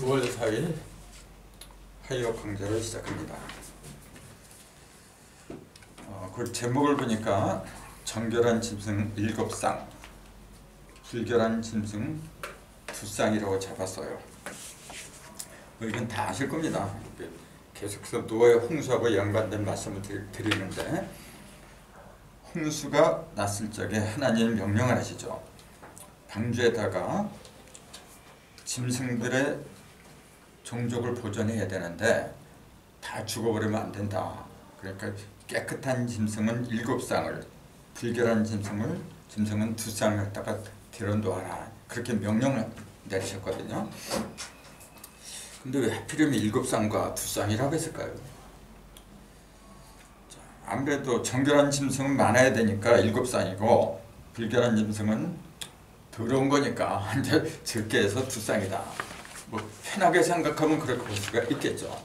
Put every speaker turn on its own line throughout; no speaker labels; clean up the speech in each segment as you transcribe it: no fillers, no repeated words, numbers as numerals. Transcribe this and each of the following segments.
9월 4일 화요 강좌를 시작합니다. 그 제목을 보니까 정결한 짐승 7쌍, 불결한 짐승 2쌍이라고 잡았어요. 이건 다 아실 겁니다. 계속해서 노아의 홍수하고 연관된 말씀을 드리는데, 홍수가 났을 적에 하나님이 명령을 하시죠. 방주에다가 짐승들의 종족을 보존해야 되는데 다 죽어버리면 안 된다. 그러니까 깨끗한 짐승은 7쌍을, 불결한 짐승은 2쌍을 갖다가 들여놓아라. 그렇게 명령을 내리셨거든요. 근데 왜 하필이면 7쌍과 2쌍이라고 했을까요? 아무래도 정결한 짐승은 많아야 되니까 7쌍이고, 불결한 짐승은 더러운 거니까 이제 적게 해서 2쌍이다. 뭐 편하게 생각하면 그렇게 볼 수가 있겠죠.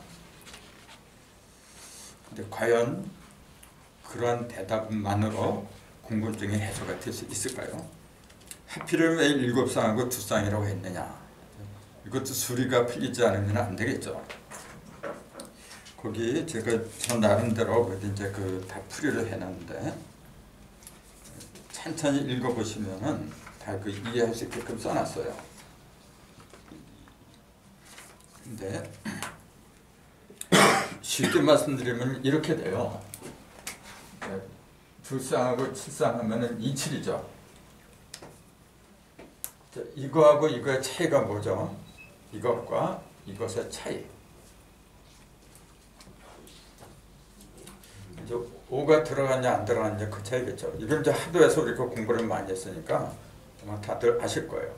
근데 과연 그러한 대답만으로 궁금증이 해소가 될 수 있을까요? 하필이면 왜 7쌍하고 2쌍이라고 했느냐? 이것도 수리가 풀리지 않으면 안 되겠죠. 거기 제가 저 나름대로 이제 다 풀이를 해놨는데, 천천히 읽어보시면은 다 이해할 수 있게끔 써놨어요. 근데 쉽게 말씀드리면 이렇게 돼요. 2쌍하고 7쌍 하면은 27이죠. 이거하고 이거의 차이가 뭐죠? 이것과 이것의 차이. 이제 5가 들어갔냐 안 들어갔냐 그 차이겠죠. 이걸 이제 하도 해서 우리가 공부를 많이 했으니까 아마 다들 아실 거예요.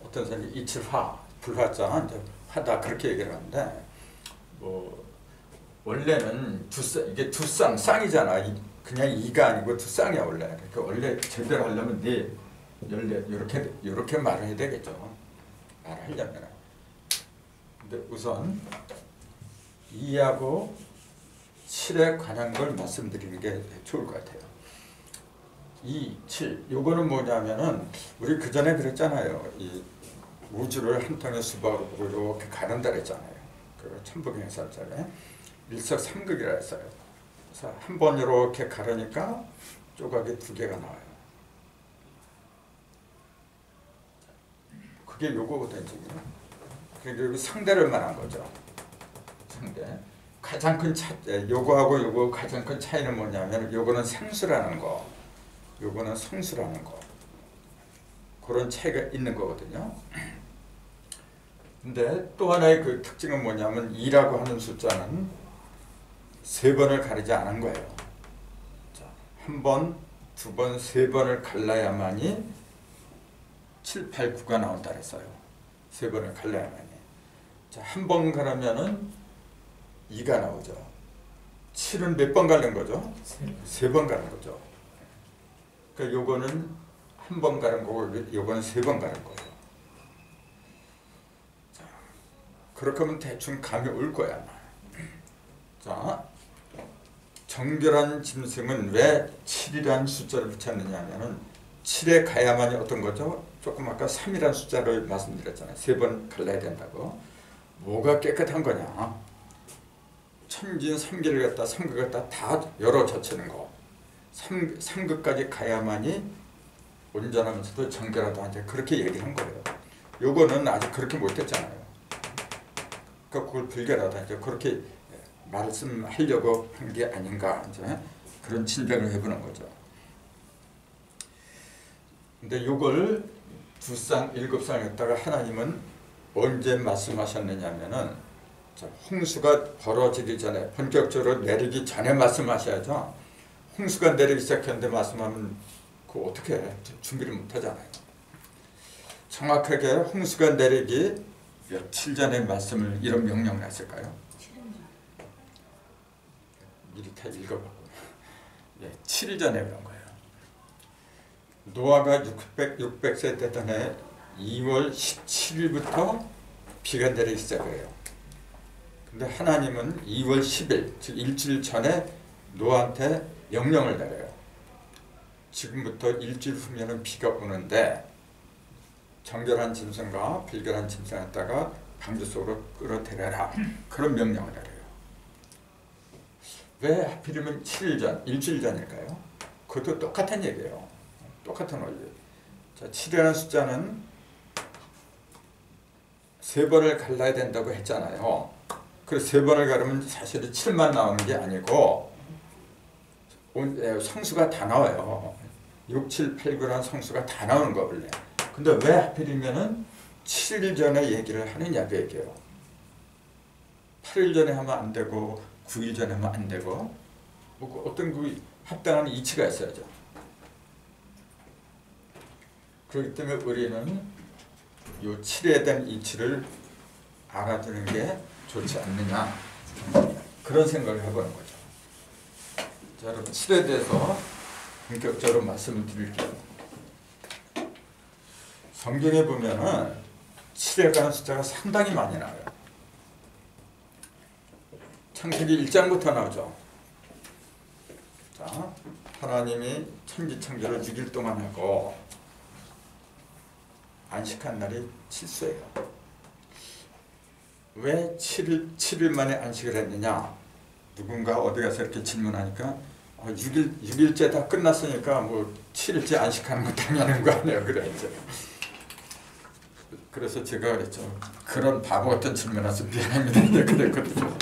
어떤 사람이 이칠화, 불화자, 이제 화다 그렇게 얘기를 하는데, 뭐 원래는 이게 2쌍, 쌍이잖아. 그냥 2가 아니고 2쌍이야 원래. 그러니까 원래 제대로 하려면 14 이렇게 말을 해야 되겠죠. 말을 하려면. 근데 우선 2하고 7에 관한 걸 말씀드리는 게 좋을 것 같아요. 2, 7 요거는 뭐냐면은 우리 그 전에 그랬잖아요. 이 우주를 한 통의 수박으로 이렇게 가른다 그랬잖아요. 그 천부경설전에 일석삼극이라 했어요. 그래서 한 번 이렇게 가르니까 조각이 2개가 나와요. 그게 요거거든요. 그리고 상대를 말한 거죠. 상대. 가장 큰 요거하고 요거 가장 큰 차이는 뭐냐면, 요거는 생수라는 거, 요거는 성수라는 거. 그런 차이가 있는 거거든요. 근데 또 하나의 그 특징은 뭐냐면, 2라고 하는 숫자는 3번을 가리지 않은 거예요. 자, 1번, 2번, 3번을 갈라야만이 7, 8, 9가 나온다 그랬어요. 3번을 갈라야만이. 자, 1번 가르면은 2가 나오죠. 7은 몇 번 가는 거죠? 3번 가는 거죠. 그러니까 요거는 1번 가는 거고, 요거는 3번 가는 거예요. 자, 그렇게 하면 대충 감이 올 거야. 자, 정결한 짐승은 왜 7이라는 숫자를 붙였느냐 하면은, 7에 가야만이 어떤 거죠? 조금 아까 3이라는 숫자를 말씀드렸잖아요. 3번 갈라야 된다고. 뭐가 깨끗한 거냐? 천진 3기를 갖다 3극 갖다 다 열어 젖히는 거. 3극까지 가야만이 온전하면서도 정결하다. 이제 그렇게 얘기를 한 거예요. 요거는 아직 그렇게 못했잖아요. 그러니까 그걸 불결하다. 이제 그렇게 말씀하려고 한 게 아닌가. 이제 그런 질백을 해보는 거죠. 근데 요걸 2쌍, 7쌍 했다가 하나님은 언제 말씀하셨느냐면은, 홍수가 벌어지기 전에, 본격적으로 내리기 전에 말씀하셔야죠. 홍수가 내리기 시작했는데 말씀하면 그거 어떻게 해? 준비를 못 하잖아요. 정확하게 홍수가 내리기 며칠 전에 말씀을, 이런 명령을 했을까요? 미리 다 읽어보고. 7일 전에 그런 거예요. 노아가 600세 되던 해 2월 17일부터 비가 내리기 시작해요. 근데 하나님은 2월 10일, 즉 일주일 전에 노아한테 명령을 내려요. 지금부터 일주일 후면은 비가 오는데 정결한 짐승과 불결한 짐승 갖다가 방주 속으로 끌어들여라. 그런 명령을 내려요. 왜 하필이면 7일 전, 일주일 전일까요? 그것도 똑같은 얘기예요. 똑같은 원리. 자, 7이라는 숫자는 3번을 갈라야 된다고 했잖아요. 그래서 3번을 가르면 사실은 7만 나오는 게 아니고 성수가 다 나와요. 6, 7, 8, 9라는 성수가 다 나오는 거 원래. 근데 왜 하필이면은 7일 전에 얘기를 하느냐 그 얘기예요. 8일 전에 하면 안 되고 9일 전에 하면 안 되고 뭐 어떤 그 합당한 이치가 있어야죠. 그렇기 때문에 우리는 이 7에 대한 이치를 알아두는 게 좋지 않느냐 그런 생각을 해보는 거죠. 자, 여러분 7에 대해서 본격적으로 말씀을 드릴게요. 성경에 보면은 7에 관한 숫자가 상당히 많이 나와요. 창세기 1장부터 나오죠. 자, 하나님이 천지창조를 6일 동안 하고 안식한 날이 칠수예요. 왜 7일 만에 안식을 했느냐? 누군가 어디 가서 이렇게 질문하니까 6일째 다 끝났으니까 뭐 7일째 안식하는 거 당연한 거 아니에요. 그랬죠. 그래서 제가 그랬죠. 그런 바보 같은 질문해서 미안합니다. 그랬거든요.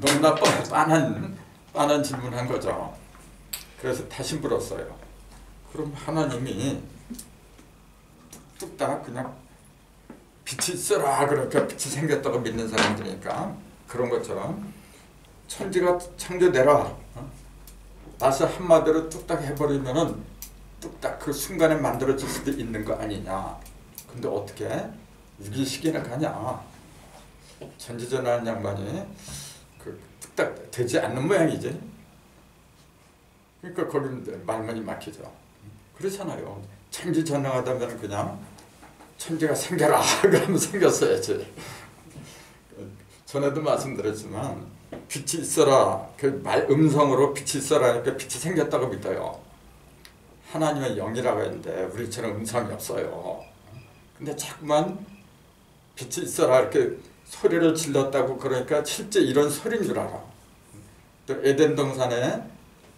너무나 뻔한 질문한 거죠. 그래서 다시 물었어요. 그럼 하나님이 뚝딱 그냥 빛이 있어라 그러니까 빛이 생겼다고 믿는 사람들이니까 그런 것처럼 천지가 창조되라 나서 한마디로 뚝딱 해버리면은 뚝딱 그 순간에 만들어질 수도 있는 거 아니냐. 근데 어떻게 6일씩이나 가냐. 전지전능한 양반이 그 뚝딱 되지 않는 모양이지. 그러니까 거기는 말문이 막히죠. 그렇잖아요. 천지전능하다면 그냥 천지가 생겨라 그러면 생겼어야지. 전에도 말씀드렸지만 빛이 있어라 그 말 음성으로 빛이 있어라 하니까 빛이 생겼다고 믿어요. 하나님은 영이라고 했는데 우리처럼 음성이 없어요. 근데 자꾸만 빛이 있어라 이렇게 소리를 질렀다고 그러니까 실제 이런 소리인 줄 알아. 또 에덴 동산에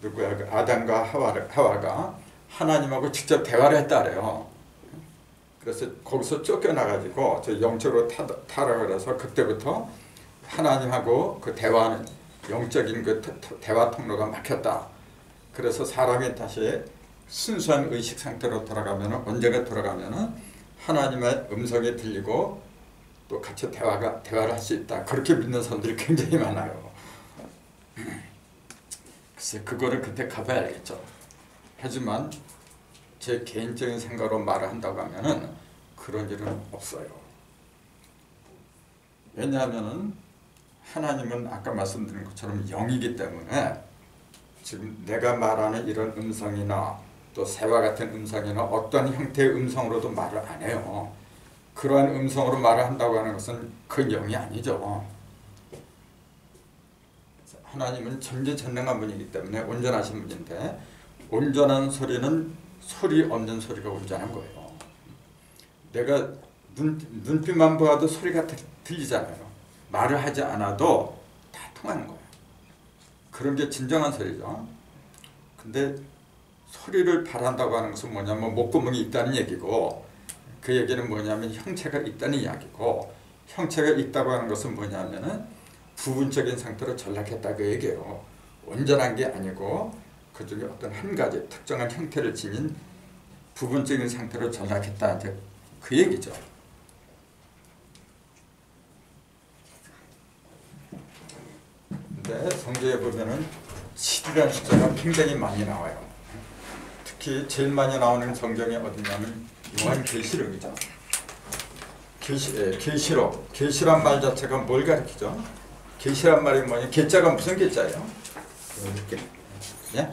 누구야 그 아담과 하와가 하나님하고 직접 대화를 했다 그래요. 그래서 거기서 쫓겨나가지고 저 영적으로 타라 그래서 그때부터 하나님하고 그 대화는 영적인 그 대화 통로가 막혔다. 그래서 사람이 다시 순수한 의식 상태로 돌아가면은 언제가 돌아가면은 하나님의 음성이 들리고 또 같이 대화를 할 수 있다. 그렇게 믿는 사람들이 굉장히 많아요. 글쎄 그거를 그때 가봐야 알겠죠. 하지만 제 개인적인 생각으로 말을 한다고 하면은 그런 일은 없어요. 왜냐하면은 하나님은 아까 말씀드린 것처럼 영이기 때문에 지금 내가 말하는 이런 음성이나 또 새와 같은 음성이나 어떤 형태의 음성으로도 말을 안 해요. 그러한 음성으로 말을 한다고 하는 것은 그 영이 아니죠. 하나님은 전지전능한 분이기 때문에 온전하신 분인데 온전한 소리는 소리 없는 소리가 온전한 거예요. 내가 눈빛만 보아도 소리가 들리잖아요. 말을 하지 않아도 다 통하는 거예요. 그런 게 진정한 소리죠. 근데 소리를 발한다고 하는 것은 뭐냐면 목구멍이 있다는 얘기고 그 얘기는 뭐냐면 형체가 있다는 이야기고 형체가 있다고 하는 것은 뭐냐면은 부분적인 상태로 전락했다 그 얘기예요. 온전한 게 아니고 그 중에 어떤 한 가지 특정한 형태를 지닌 부분적인 상태로 전락했다 이제 그 얘기죠. 근데 성경에 보면은 7이라는 숫자가 굉장히 많이 나와요. 특히 제일 많이 나오는 성경이 어디냐면 요한계시록이죠. 계시록. 계시란 말 자체가 뭘 가리키죠? 계시란 말이 뭐냐? 계자가 무슨 계자예요? 10개. 예?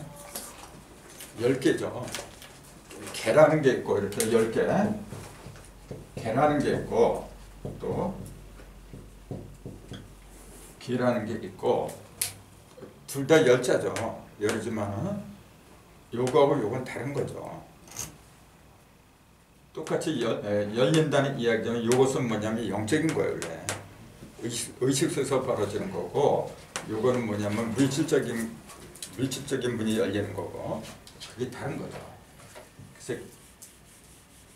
10개죠. 개라는 게 있고 이렇게 10개. 개라는 게 있고 또 기라는 게 있고 둘 다 열자죠. 열지만 요거하고 요건 다른 거죠. 똑같이 열린다는 이야기는 이것은 뭐냐면 영적인 거예요. 원래 의식에서 벌어지는 거고, 요거는 뭐냐면 물질적인 문이 열리는 거고, 그게 다른 거죠. 그래서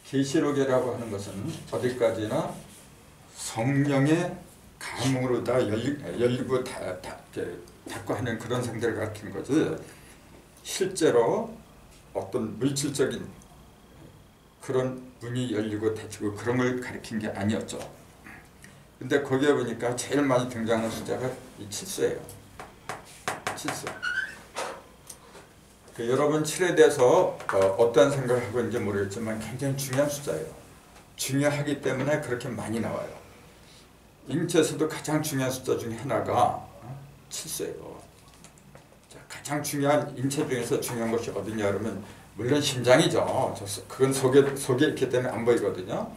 계시록이라고 하는 것은 어디까지나 성령의 감흥으로 다 열리고 닫고 하는 그런 상태를 가리키는 거지, 실제로 어떤 물질적인 그런 문이 열리고 닫히고 그런 걸 가리킨 게 아니었죠. 근데 거기에 보니까 제일 많이 등장하는 숫자가 이 칠수예요. 칠수. 여러분 7에 대해서 어떤 생각을 하고 있는지 모르겠지만 굉장히 중요한 숫자예요. 중요하기 때문에 그렇게 많이 나와요. 인체에서도 가장 중요한 숫자 중에 하나가 칠수예요. 자, 가장 중요한 인체 중에서 중요한 것이 어디냐 그러면 물론 심장이죠. 그건 속에 있기 때문에 안 보이거든요.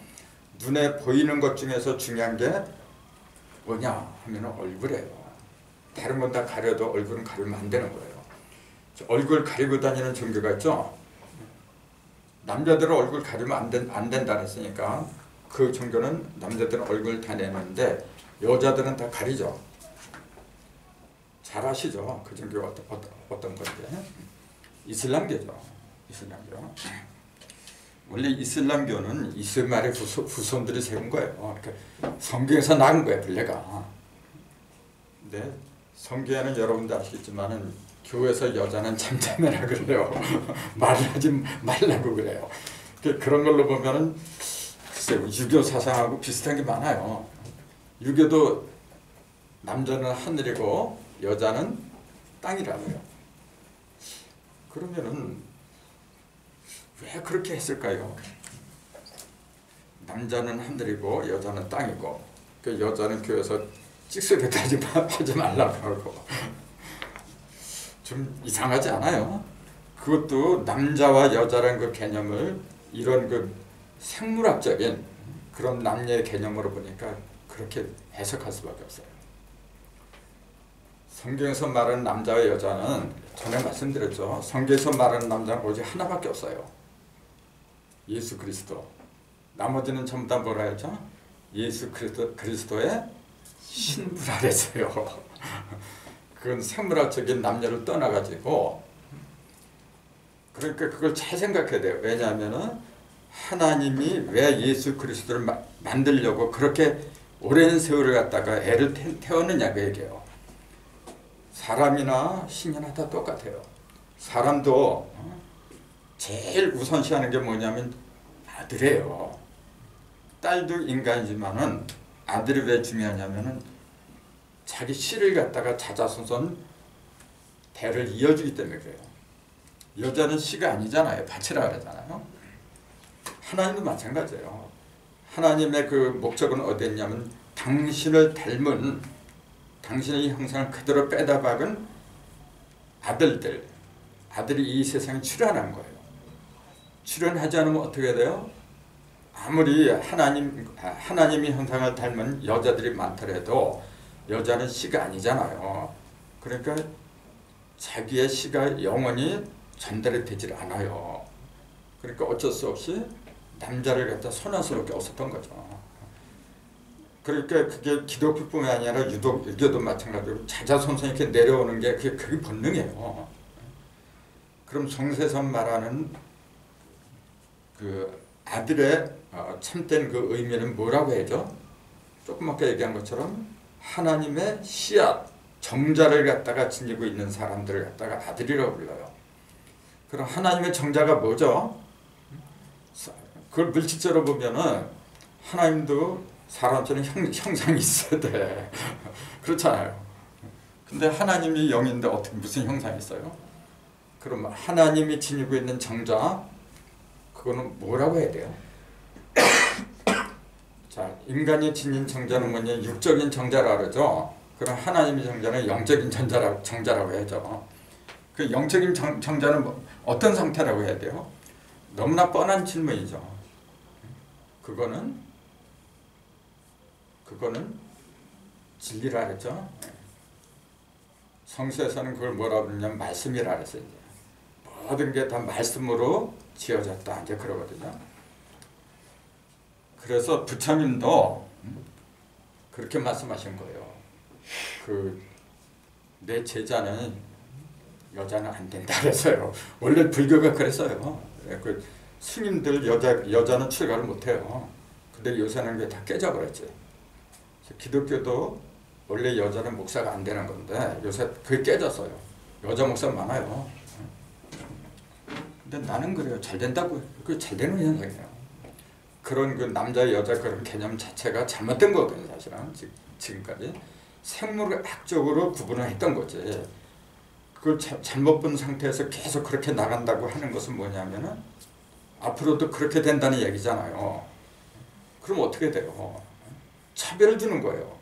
눈에 보이는 것 중에서 중요한 게 뭐냐 하면 얼굴이에요. 다른 건 다 가려도 얼굴은 가리면 안 되는 거예요. 얼굴 가리고 다니는 종교가 있죠. 남자들은 얼굴 가리면 안 된다 했으니까 그 종교는 남자들은 얼굴 다 내는데 여자들은 다 가리죠. 잘 아시죠? 그 종교가 어떤 건데. 이슬람교죠. 이슬람교. 원래 이슬람교는 이스마엘의 후손들이 세운 거예요. 그러니까 성경에서 나온 거예요, 본래가. 근데 성경에는 여러분도 아시겠지만은 교회에서 여자는 잠잠해라 그래요. 말을 하지 말라고 그래요. 그런 걸로 보면은 글쎄요, 유교 사상하고 비슷한 게 많아요. 유교도 남자는 하늘이고 여자는 땅이라고요. 그러면은 왜 그렇게 했을까요? 남자는 하늘이고 여자는 땅이고, 그 여자는 교회에서 찍소리도 하지 말라고 하고. 좀 이상하지 않아요? 그것도 남자와 여자라는 그 개념을 이런 그 생물학적인 그런 남녀의 개념으로 보니까 그렇게 해석할 수밖에 없어요. 성경에서 말하는 남자와 여자는 전에 말씀드렸죠. 성경에서 말하는 남자는 오직 하나밖에 없어요. 예수 그리스도. 나머지는 전부 다 뭐라 했죠? 예수 그리스도의 신부라 그랬어요. 그건 생물학적인 남녀를 떠나가지고, 그러니까 그걸 잘 생각해야 돼요. 왜냐하면은 하나님이 왜 예수 그리스도를 만들려고 그렇게 오랜 세월을 갖다가 애를 태웠느냐 그 얘기예요. 사람이나 신이나 다 똑같아요. 사람도 제일 우선시하는 게 뭐냐면 아들이에요. 딸도 인간이지만은 아들이 왜 중요하냐면은 자기 씨를 갖다가 자자손손 대를 이어주기 때문에 그래요. 여자는 씨가 아니잖아요. 밭이라 그러잖아요. 하나님도 마찬가지예요. 하나님의 그 목적은 어디 있냐면 당신을 닮은, 당신의 형상을 그대로 빼다 박은 아들이 이 세상에 출현한 거예요. 출현하지 않으면 어떻게 돼요? 아무리 하나님의 형상을 닮은 여자들이 많더라도 여자는 씨가 아니잖아요. 그러니까 자기의 씨가 영원히 전달이 되질 않아요. 그러니까 어쩔 수 없이 남자를 갖다 소란스럽게 없었던 거죠. 그러니까 그게 기독교뿐만 아니라 유교도 마찬가지로 자자손손 이렇게 내려오는 게 그게 본능이에요. 그럼 성세선 말하는 그 아들의 참된 그 의미는 뭐라고 해야죠? 조금 아까 얘기한 것처럼 하나님의 씨앗, 정자를 갖다가 지니고 있는 사람들을 갖다가 아들이라고 불러요. 그럼 하나님의 정자가 뭐죠? 그걸 물질적으로 보면은 하나님도 사람처럼 형상이 있어야 돼. 그렇잖아요. 근데 하나님이 영인데 어떻게 무슨 형상이 있어요? 그럼 하나님이 지니고 있는 정자, 그거는 뭐라고 해야 돼요? 자, 인간이 지닌 정자는 뭐냐? 육적인 정자라 그러죠. 그럼 하나님의 정자는 영적인 정자라고 해야죠. 그 영적인 정자는 어떤 상태라고 해야 돼요? 너무나 뻔한 질문이죠. 그거는 진리라 그랬죠. 성서에서는 그걸 뭐라 그러냐면 말씀이라 그랬어요. 모든 게 다 말씀으로 지어졌다 이제 그러거든요. 그래서 부처님도 그렇게 말씀하신 거예요. 내 제자는 여자는 안 된다 그랬어요. 원래 불교가 그랬어요. 그 스님들 여자는 출가를 못해요. 근데 요새는 그게 다 깨져버렸지. 기독교도 원래 여자는 목사가 안 되는 건데 요새 그게 깨졌어요. 여자 목사 많아요. 근데 나는 그래요. 잘 된다고. 그게 잘 되는 현상이에요. 그런 그 남자 여자 그런 개념 자체가 잘못된 거거든요. 사실은 지금까지 생물학적으로 구분을 했던 거지. 그걸 잘못 본 상태에서 계속 그렇게 나간다고 하는 것은 뭐냐면은 앞으로도 그렇게 된다는 얘기잖아요. 그럼 어떻게 돼요? 차별을 주는 거예요.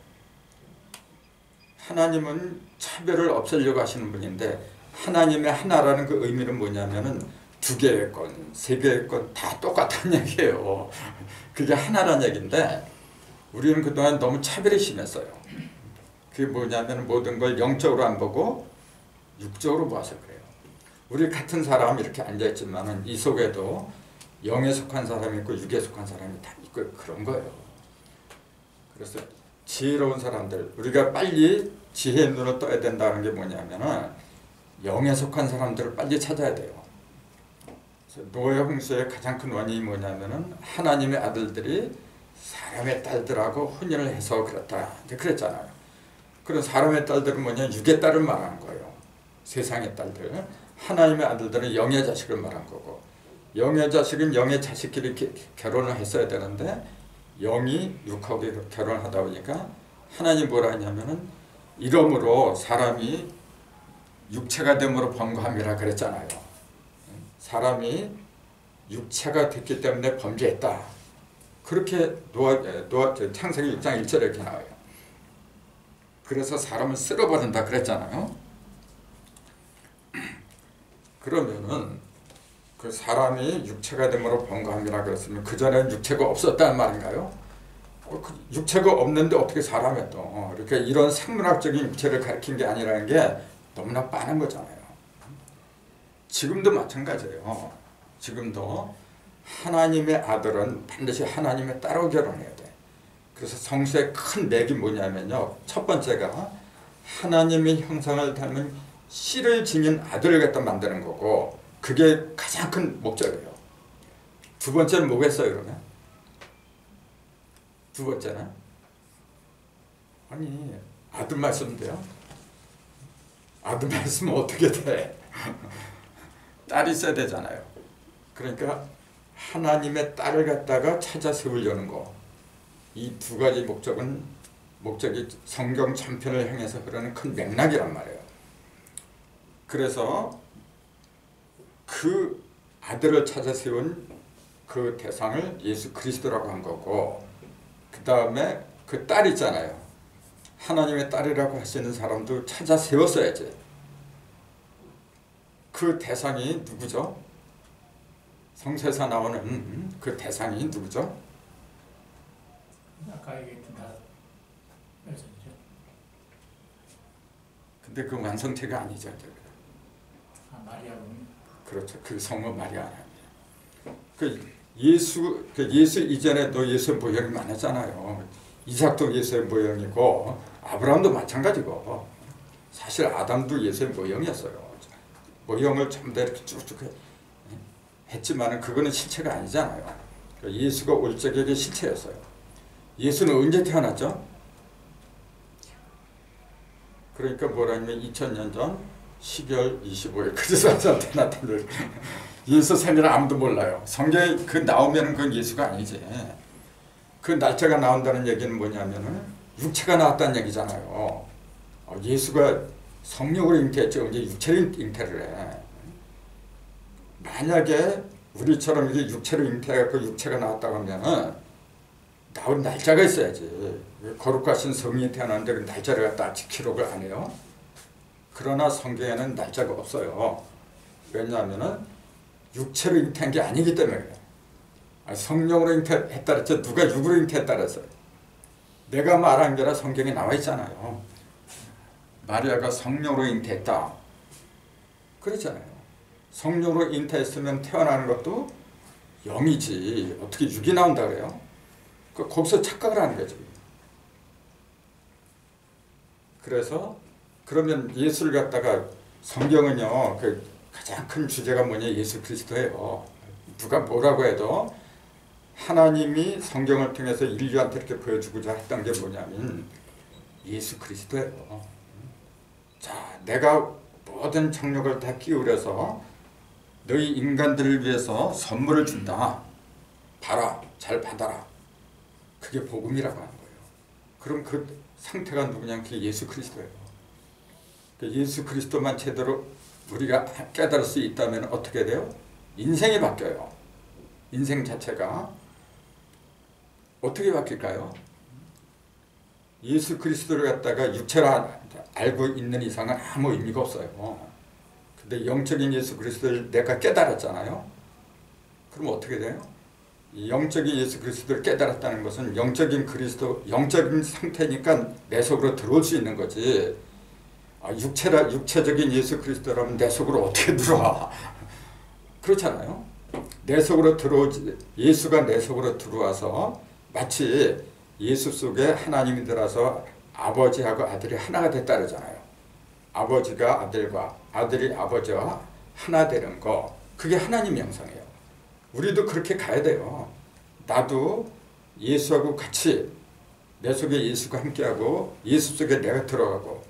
하나님은 차별을 없애려고 하시는 분인데 하나님의 하나라는 그 의미는 뭐냐면은 2개의 건, 3개의 건 다 똑같은 얘기예요. 그게 하나란 얘기인데 우리는 그동안 너무 차별이 심했어요. 그게 뭐냐면 모든 걸 영적으로 안 보고 육적으로 봐서 그래요. 우리 같은 사람 이렇게 앉아있지만은 이 속에도 영에 속한 사람이 있고 육에 속한 사람이 다 있고 그런 거예요. 그래서 지혜로운 사람들, 우리가 빨리 지혜의 눈을 떠야 된다는 게 뭐냐면은 영에 속한 사람들을 빨리 찾아야 돼요. 노예 홍수의 가장 큰 원인이 뭐냐면은 하나님의 아들들이 사람의 딸들하고 혼인을 해서 그렇다. 그랬잖아요. 그런 사람의 딸들은 뭐냐? 육의 딸을 말하는 거예요. 세상의 딸들. 하나님의 아들들은 영의 자식을 말한 거고 영의 자식은 영의 자식끼리 결혼을 했어야 되는데 영이 육하고 결혼을 하다 보니까 하나님 뭐라 하냐면은 이러므로 사람이 육체가 됨으로 범죄함이라 그랬잖아요. 사람이 육체가 됐기 때문에 범죄했다. 그렇게 창세기 6장 1절에 이렇게 나와요. 그래서 사람을 쓸어버린다 그랬잖아요. 그러면은 그 사람이 육체가 됨으로 범죄함이라 그랬으면 그 전에는 육체가 없었다는 말인가요? 육체가 없는데 어떻게 사람이 또 이렇게 이런 생물학적인 육체를 가리킨 게 아니라는 게 너무나 빠른 거잖아요. 지금도 마찬가지예요. 지금도 하나님의 아들은 반드시 하나님의 딸하고 결혼해야 돼. 그래서 성수의 큰 맥이 뭐냐면요. 첫 번째가 하나님의 형상을 닮은 씨를 지닌 아들을 갖다 만드는 거고 그게 가장 큰 목적이에요. 두 번째는 뭐겠어요 그러면? 두 번째는? 아니 아들 말씀인데요. 아들 말씀은 어떻게 돼? 딸이 있어야 되잖아요. 그러니까 하나님의 딸을 갖다가 찾아 세우려는 거. 이 2가지 목적이 성경 전편을 향해서 흐르는 큰 맥락이란 말이에요. 그래서 그 아들을 찾아 세운 그 대상을 예수 그리스도라고 한 거고 그 다음에 그 딸 있잖아요. 하나님의 딸이라고 하시는 사람도 찾아 세웠어야지. 그 대상이 누구죠? 성서에서 나오는 그 대상이 누구죠?
아까 얘기했던 다 여자죠.
근데 그 완성체가 아니죠.
마리아군요.
그렇죠. 그 성모 마리아. 그 예수 이전에도 예수의 모형이 많았잖아요. 이삭도 예수의 모형이고 아브라함도 마찬가지고 사실 아담도 예수의 모형이었어요. 모형을 전부 다 이렇게 쭉쭉 했지만은 그거는 실체가 아니잖아요. 예수가 올 적에 실체였어요. 예수는 언제 태어났죠? 그러니까 뭐라냐면 2000년 전 12월 25일 그리스도한테 나타난 예수 생일을 아무도 몰라요. 성경에 그 나오면은 그건 예수가 아니지. 그 날짜가 나온다는 얘기는 뭐냐면은 육체가 나왔다는 얘기잖아요. 예수가 성령으로 잉태했죠. 이제 육체로 잉태를 해. 만약에 우리처럼 이제 육체로 잉태해서 육체가 나왔다고 하면은 나온 날짜가 있어야지. 거룩하신 성인이 태어났는데 그 날짜를 갖다 기록을 안 해요. 그러나 성경에는 날짜가 없어요. 왜냐하면은 육체로 잉태한 게 아니기 때문에 그래요. 성령으로 잉태했다 그랬죠. 누가 육으로 잉태했다 그랬어요. 내가 말한 게라 성경에 나와 있잖아요. 마리아가 성령으로 잉태했다. 그랬잖아요. 성령으로 잉태했으면 태어나는 것도 영이지. 어떻게 육이 나온다 그래요? 거기서 착각을 하는 거지. 그래서 그러면 예수를 갖다가 성경은요 그 가장 큰 주제가 뭐냐 예수 그리스도예요. 누가 뭐라고 해도 하나님이 성경을 통해서 인류한테 이렇게 보여주고자 했던 게 뭐냐면 예수 그리스도예요. 자, 내가 모든 정력을 다 기울여서 너희 인간들을 위해서 선물을 준다. 봐라, 잘 받아라. 그게 복음이라고 하는 거예요. 그럼 그 상태가 누구냐? 그게 예수 그리스도예요. 예수 그리스도만 제대로 우리가 깨달을 수 있다면 어떻게 돼요? 인생이 바뀌어요. 인생 자체가 어떻게 바뀔까요? 예수 그리스도를 갖다가 육체로 알고 있는 이상은 아무 의미가 없어요. 근데 영적인 예수 그리스도를 내가 깨달았잖아요. 그럼 어떻게 돼요? 영적인 예수 그리스도를 깨달았다는 것은 영적인 그리스도, 영적인 상태니까 내 속으로 들어올 수 있는 거지. 육체적인 예수 그리스도라면 내 속으로 어떻게 들어와? 그렇잖아요. 내 속으로 들어오지, 예수가 내 속으로 들어와서 마치 예수 속에 하나님이 들어서 아버지하고 아들이 하나가 됐다 그러잖아요. 아버지가 아들과 아들이 아버지와 하나 되는 거, 그게 하나님 형상이에요. 우리도 그렇게 가야 돼요. 나도 예수하고 같이 내 속에 예수가 함께하고 예수 속에 내가 들어가고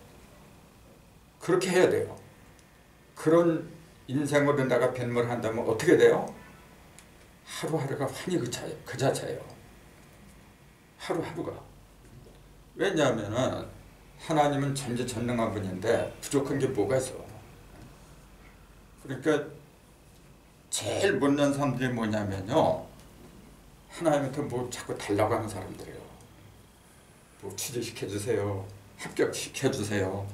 그렇게 해야 돼요. 그런 인생으로 내가 변모를 한다면 어떻게 돼요? 하루하루가 환히 그 자체예요. 하루하루가. 왜냐하면 하나님은 전지전능한 분인데 부족한 게 뭐가 있어. 그러니까 제일 못난 사람들이 뭐냐면요, 하나님한테 뭐 자꾸 달라고 하는 사람들이에요. 뭐 취직시켜주세요, 합격시켜주세요,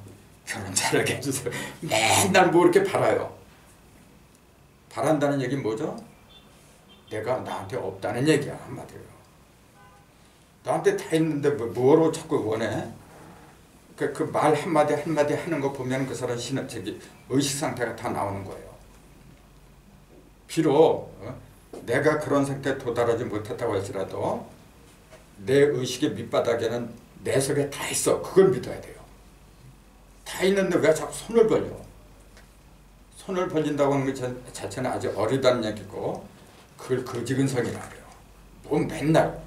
결혼 잘하게 해주세요. 맨날 뭐 이렇게 바라요. 바란다는 얘기는 뭐죠? 내가 나한테 없다는 얘기야, 한마디로. 나한테 다 있는데 뭐로 자꾸 원해? 그 말 한마디 한마디 하는 거 보면 그 사람 의식 상태가 다 나오는 거예요. 비록 내가 그런 상태에 도달하지 못했다고 할지라도 내 의식의 밑바닥에는 내 속에 다 있어. 그걸 믿어야 돼요. 다 있는데 왜 자꾸 손을 벌려? 손을 벌린다고 하는 것 자체는 아주 어리다는 얘기고 그걸 거지근성이라고 해요. 뭐 맨날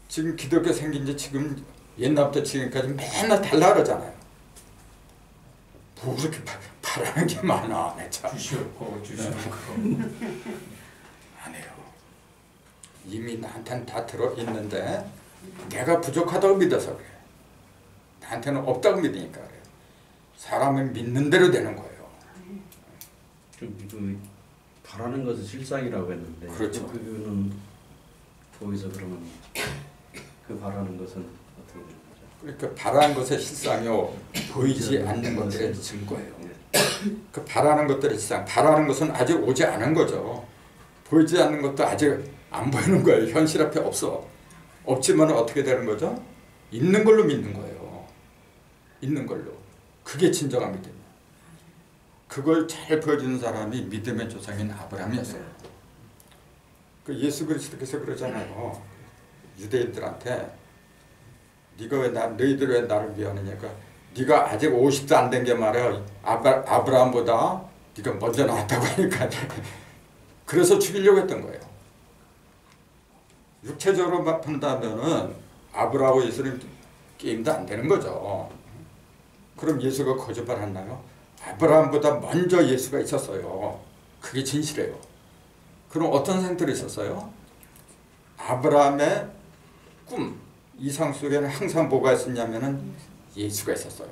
지금 기독교 생긴 지 지금 옛날부터 지금까지 맨날 달라 그러잖아요. 뭐 그렇게 바라는 게 많아. 내 참.
주시옵고
안 해요. 이미 나한테는 다 들어있는데 내가 부족하다고 믿어서 그래. 나한테는 없다고 믿으니까 그래요. 사람은 믿는 대로 되는 거예요.
그 바라는 것은 실상이라고 했는데
그렇죠.
그거는 거기서 그러면 그 바라는 것은 어떻게 되는 거죠?
그러니까 바라는 것의 실상이요 보이지 않는 것들의 증거예요. 그 바라는 것들의 실상, 바라는 것은 아직 오지 않은 거죠. 보이지 않는 것도 아직 안 보이는 거예요. 현실 앞에 없어. 없지만 어떻게 되는 거죠? 있는 걸로 믿는 거예요. 있는 걸로. 그게 진정한 믿음이에요. 그걸 잘 보여주는 사람이 믿음의 조상인 아브라함이었어요. 그 예수 그리스도께서 그러잖아요. 유대인들한테 너희들 왜 나를 미워하느냐? 네가 아직 50도 안 된 게 말이야. 아브라함보다 네가 먼저 나왔다고 하니까 그래서 죽이려고 했던 거예요. 육체적으로 본다면은 아브라함하고 예수님 게임도 안 되는 거죠. 그럼 예수가 거짓말했나요? 아브라함보다 먼저 예수가 있었어요. 그게 진실이에요. 그럼 어떤 상태로 있었어요? 아브라함의 꿈, 이상 속에는 항상 뭐가 있었냐면은 예수가 있었어요.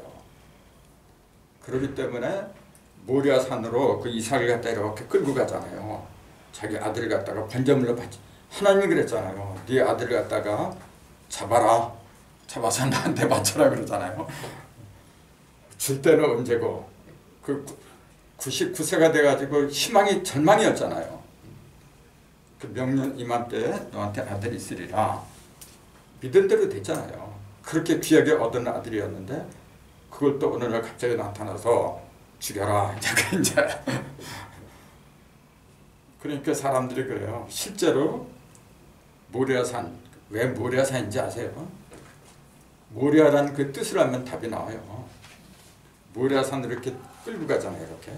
그렇기 때문에 모리아 산으로 그 이삭을 갖다 이렇게 끌고 가잖아요. 자기 아들을 갖다가 번제물로 바치. 하나님이 그랬잖아요. 네 아들을 갖다가 잡아서 나한테 바쳐라 그러잖아요. 줄 때는 언제고 그 99세가 돼가지고 희망이 절망이었잖아요. 그 명년 이맘때 너한테 아들이 있으리라. 믿은 대로 됐잖아요. 그렇게 귀하게 얻은 아들이었는데 그걸 또 어느 날 갑자기 나타나서 죽여라. 이제 그러니까 사람들이 그래요. 실제로 모리아산 왜 모리아산인지 아세요? 모리아라는 그 뜻을 알면 답이 나와요. 모리아산으로 이렇게 끌고 가잖아요. 이렇게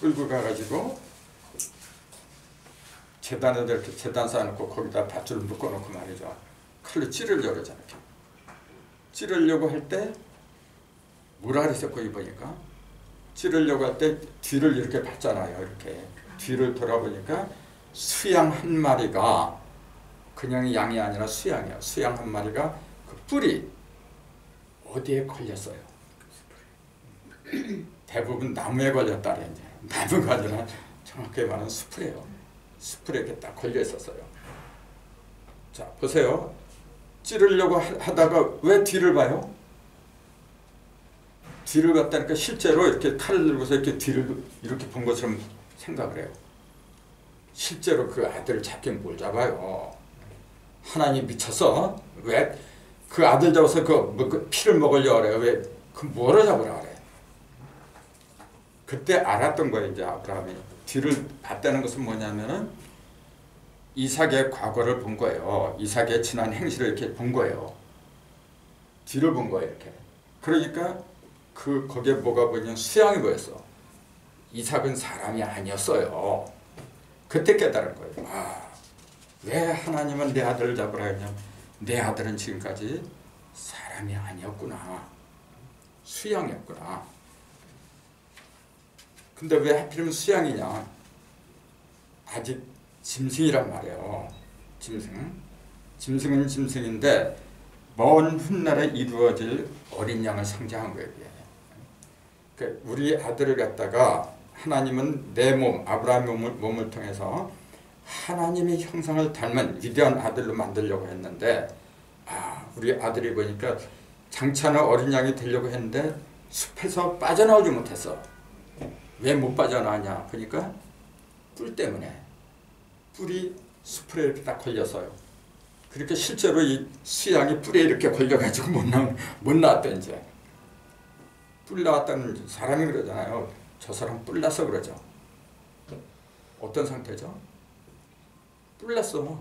끌고 가가지고 재단에다 이렇게 재단 쌓아놓고 거기다 밧줄 묶어놓고 말이죠. 칼로 찌르려고 그러잖아요. 이렇게. 찌르려고 할 때 뭐라 그랬어요? 거기 보니까 찌르려고 할 때 뒤를 이렇게 봤잖아요. 이렇게 뒤를 돌아보니까 수양 한 마리가 그냥 양이 아니라 수양이에요. 수양 한 마리가 그 뿔이 어디에 걸렸어요? 대부분 나무에 걸렸다 그래. 나무가 아니라 정확하게 말하면 수풀이에요. 수풀에 이렇게 딱 걸려 있었어요. 자, 보세요. 찌르려고 하다가 왜 뒤를 봐요? 뒤를 봤다니까 실제로 이렇게 칼을 들고서 이렇게 뒤를 이렇게 본 것처럼 생각을 해요. 실제로 그 아들을 잡긴 뭘 잡아요. 하나님 미쳐서 왜 그 아들 잡아서 그 피를 먹으려고 그래요. 왜 그 뭐를 잡으라 그래. 그때 알았던 거예요. 이제 아브라함이 뒤를 봤다는 것은 뭐냐면은 이삭의 과거를 본 거예요. 이삭의 지난 행실을 이렇게 본 거예요. 뒤를 본 거예요. 이렇게. 그러니까 거기에 뭐가 보이냐면 수양이 보였어. 이삭은 사람이 아니었어요. 그때 깨달은 거예요. 아, 왜 하나님은 내 아들을 잡으라 했냐면 내 아들은 지금까지 사람이 아니었구나. 수양이었구나. 근데 왜 하필이면 수양이냐? 아직 짐승이란 말이에요. 짐승은 짐승인데 먼 훗날에 이루어질 어린 양을 상징한 거예요. 그러니까 우리 아들을 갖다가 하나님은 내 몸, 아브라함의 몸을 통해서 하나님의 형상을 닮은 위대한 아들로 만들려고 했는데 우리 아들이 보니까 장차는 어린 양이 되려고 했는데 숲에서 빠져나오지 못했어. 왜 못 빠져나왔냐? 그러니까 뿔 때문에. 뿔이 숲에 이렇게 딱 걸렸어요. 그러니까 실제로 이 수양이 뿔에 이렇게 걸려가지고 못 나왔다 이제. 뿔 나왔다는 사람이 그러잖아요. 저 사람 뿔 났어 그러죠. 어떤 상태죠? 뿔 났어.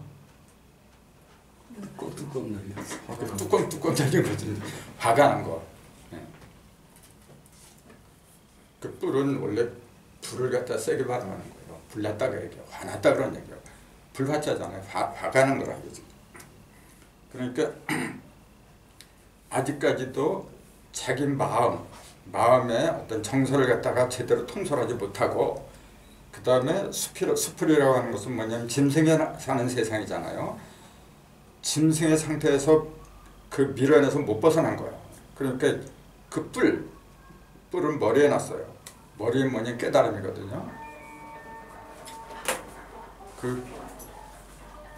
뚜껑 날려.
뚜껑 달린 거지. 화가 난 거. 그 뿔은 원래 불을 갖다 세게 발하는 거예요. 불났다 그래요. 화났다 그런 얘기예요. 불화자잖아요. 화가 난 거라 이거지. 그러니까 아직까지도 자기 마음의 어떤 정서를 갖다가 제대로 통솔하지 못하고 그 다음에 수풀이라고 하는 것은 뭐냐면 짐승이 사는 세상이잖아요. 짐승의 상태에서 그 미련에서 못 벗어난 거예요. 그러니까 그 뿔은 머리에 놨어요. 머리는 뭐냐면 깨달음이거든요. 그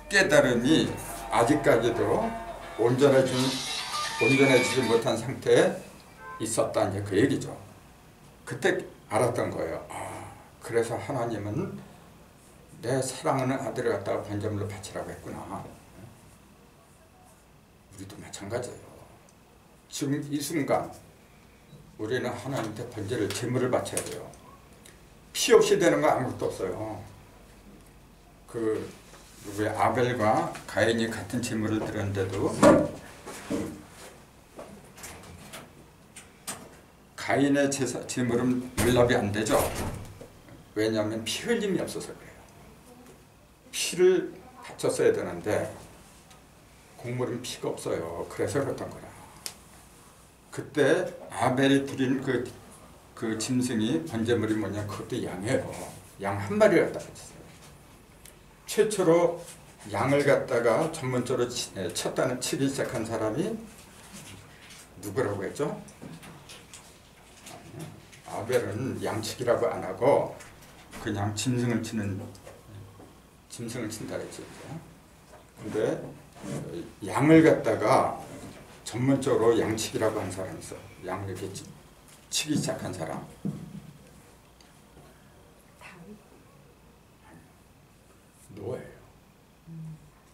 깨달음이 아직까지도 온전해지지 못한 상태에 있었다는 그 얘기죠. 그때 알았던 거예요. 그래서 하나님은 내 사랑하는 아들을 갖다가 번제물로 바치라고 했구나. 우리도 마찬가지예요. 지금 이 순간 우리는 하나님한테 번제를 제물을 바쳐야 돼요. 피 없이 되는 거 아무것도 없어요. 왜 아벨과 가인이 같은 제물을 드렸는데도 가인의 제물은 연락이 안 되죠. 왜냐하면 피 흘림이 없어서 그래요. 피를 바쳤어야 되는데 곡물은 피가 없어요. 그래서 그랬던 거라. 그때 아벨이 드린 그 짐승이 번제물이 뭐냐? 그것도 양이에요. 양 한 마리를 갖다가 쳤어요. 최초로 양을 갖다가 전문적으로 치기 시작한 사람이 누구라고 했죠? 아벨은 양치기라고 안 하고 그냥 짐승을 친다 했죠. 근데 양을 갖다가 전문적으로 양치기라고 한 사람이 있어. 양을 이렇게 치기 시작한 사람. 노아예요.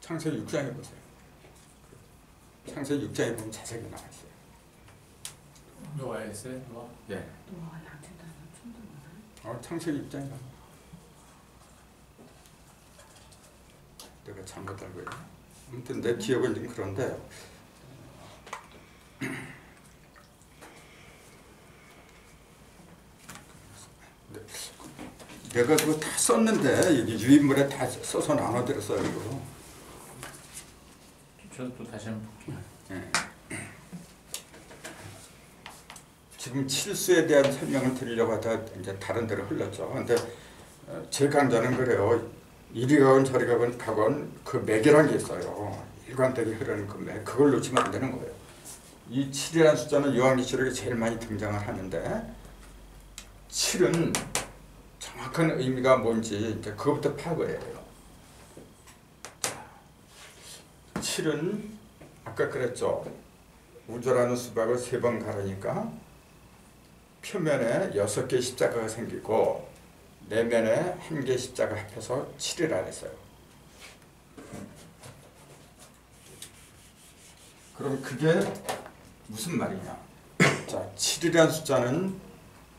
창세기 6장에 보세요. 창세기 6장에 보면 자세히 나와 있어요.
노아였어요? 노아?
네.
노아가 양친다는 춘도구나.
창세기 6장에 나와. 내가 잘못 알고 있나? 아무튼 내 기억은 좀 그런데 내가 그거 다 썼는데 여기 유인물에 다 써서 나눠드렸어요. 이거.
저도 또 다시 한번 볼게요.
지금 칠수에 대한 설명을 드리려고 하다 이제 다른 데로 흘렀죠. 근데 제 강좌는 그래요. 이리 가건 저리 가건 그 맥이라는 게 있어요. 일관되게 흐르는 그 맥. 그걸 놓치면 안 되는 거예요. 이 7이라는 숫자는 요한계시록에 제일 많이 등장을 하는데 7은 정확한 의미가 뭔지 이제 그것부터 파악을 해야 돼요. 7은 아까 그랬죠. 우주라는 수박을 3번 가르니까 표면에 6개의 십자가가 생기고 내면에 1개의 십자가 합해서 7이라 했어요. 그럼 그게 무슨 말이냐? 자, 7이라는 숫자는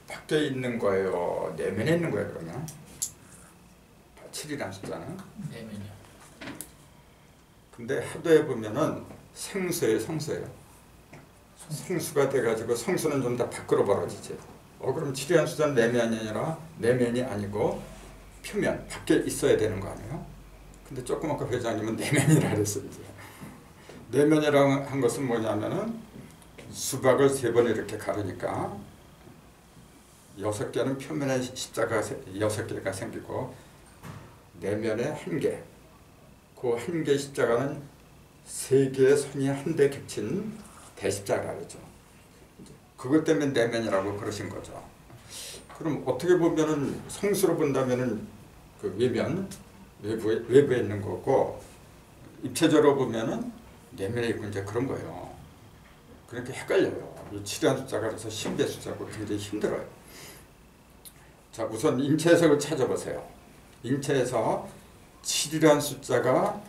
밖에 있는 거예요? 내면에 있는 거예요, 그러면? 7이라는 숫자는?
내면이요.
근데 하도해 보면은 생수예요, 성수예요. 생수가 돼가지고 성수는 좀 더 밖으로 벌어지지. 그럼 7이라는 숫자는 내면이 아니라 내면이 아니고 표면, 밖에 있어야 되는 거 아니에요? 근데 조금 아까 회장님은 내면이라 그랬어요. 이제. 내면이라고 한 것은 뭐냐면은 수박을 3번 이렇게 가르니까 6개는 표면에 십자가 6개가 생기고 내면에 1개. 그 1개 십자가는 3개의 선이 한데 겹친 대십자가라 그러죠. 그것 때문에 내면이라고 그러신 거죠. 그럼 어떻게 보면은 성수로 본다면은 그 외면, 외부에 있는 거고 입체적으로 보면은 내면에 있고 이제 그런 거예요. 그러니까 헷갈려요. 이 7이라는 숫자가 그래서 신비의 숫자고 굉장히 힘들어요. 자, 우선 인체 해석을 찾아보세요. 인체에서 7이라는 숫자가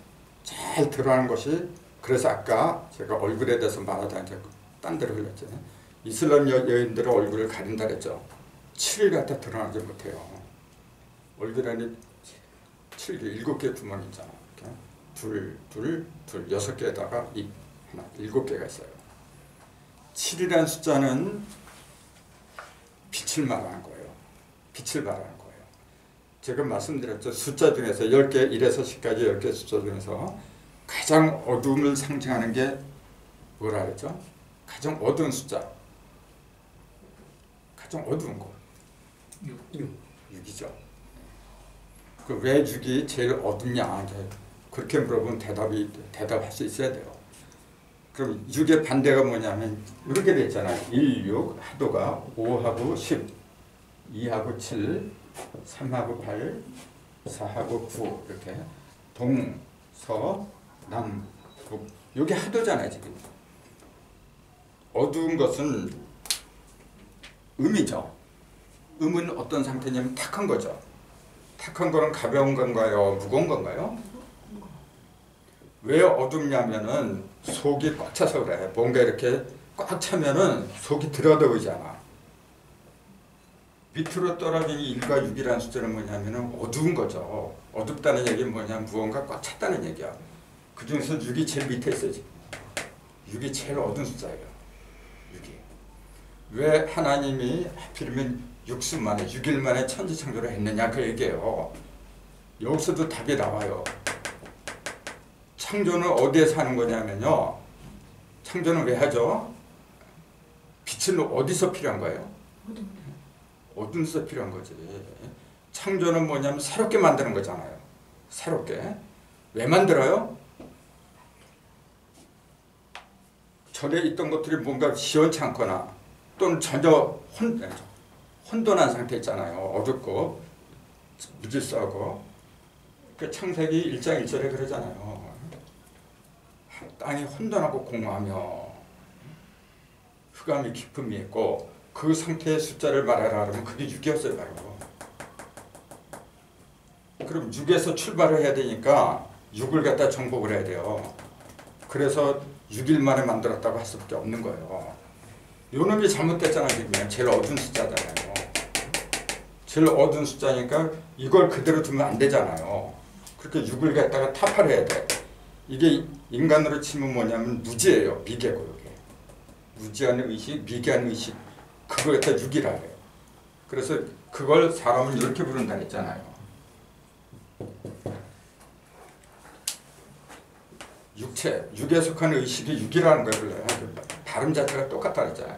잘 드러나는 것이 그래서 아까 제가 얼굴에 대해서 말하다 이제 딴 데로 흘렸죠. 이슬람 여인들의 얼굴을 가린다 그랬죠. 7을 갖다 드러나지 못해요. 얼굴 안에 7개, 7개 구멍이 있잖아. 이렇게. 둘, 6개에다가 입 하나, 7개가 있어요. 7이라는 숫자는 빛을 말하는 거예요. 빛을 말하는 거예요. 제가 말씀드렸죠. 숫자 중에서 10개, 1에서 10까지 10개 숫자 중에서 가장 어두움을 상징하는 게 뭐라 그랬죠? 가장 어두운 숫자. 가장 어두운 거. 6이죠. 그 왜 6이 제일 어둡냐? 그렇게 물어보면 대답할 수 있어야 돼요. 그럼 6의 반대가 뭐냐면 이렇게 돼 있잖아요. 1, 6, 하도가 5하고 10, 2하고 7, 3하고 8, 4하고 9 이렇게 동, 서, 남, 북 이게 하도잖아요. 지금 어두운 것은 음이죠. 음은 어떤 상태냐면 탁한 거죠. 탁한 거는 가벼운 건가요? 무거운 건가요? 왜 어둡냐면은 속이 꽉 차서 그래. 뭔가 이렇게 꽉 차면은 속이 들여다보이잖아. 밑으로 떨어진 1과 6이라는 숫자는 뭐냐면은 어두운 거죠. 어둡다는 얘기는 뭐냐면 무언가 꽉 찼다는 얘기야. 그 중에서 6이 제일 밑에 있어요. 지금. 6이 제일 어두운 숫자예요. 6이. 왜 하나님이 하필이면 6수 만에 6일 만에 천지창조를 했느냐 그 얘기예요. 여기서도 답이 나와요. 창조는 어디에서 하는 거냐면요. 창조는 왜 하죠? 빛은 어디서 필요한 거예요? 어둠 데서 필요한 거지. 창조는 뭐냐면 새롭게 만드는 거잖아요. 새롭게. 왜 만들어요? 전에 있던 것들이 뭔가 시원치 않거나 또는 전혀 혼돈한 상태 있잖아요. 어둡고 무질서하고. 그 창세기 1장 1절에 그러잖아요. 땅이 혼돈하고 공허하며 흑암이 깊음이 있고 그 상태의 숫자를 말하라 그러면 그게 6이었어요. 바로. 그럼 6에서 출발을 해야 되니까 6을 갖다 정복을 해야 돼요. 그래서 6일 만에 만들었다고 할 수밖에 없는 거예요. 요 놈이 잘못됐잖아요. 지금 제일 어두운 숫자잖아요. 제일 어두운 숫자니까 이걸 그대로 두면 안 되잖아요. 그렇게 6을 갖다가 타파를 해야 돼. 이게 인간으로 치면 뭐냐면 무지예요. 미개고 이게. 무지한 의식, 미개한 의식. 그걸 갖다 육이라 해요. 그래서 그걸 사람은 이렇게 부른다 했잖아요. 육체, 육에 속한 의식이 육이라는 걸 불러요. 발음 자체가 똑같다 했잖아요.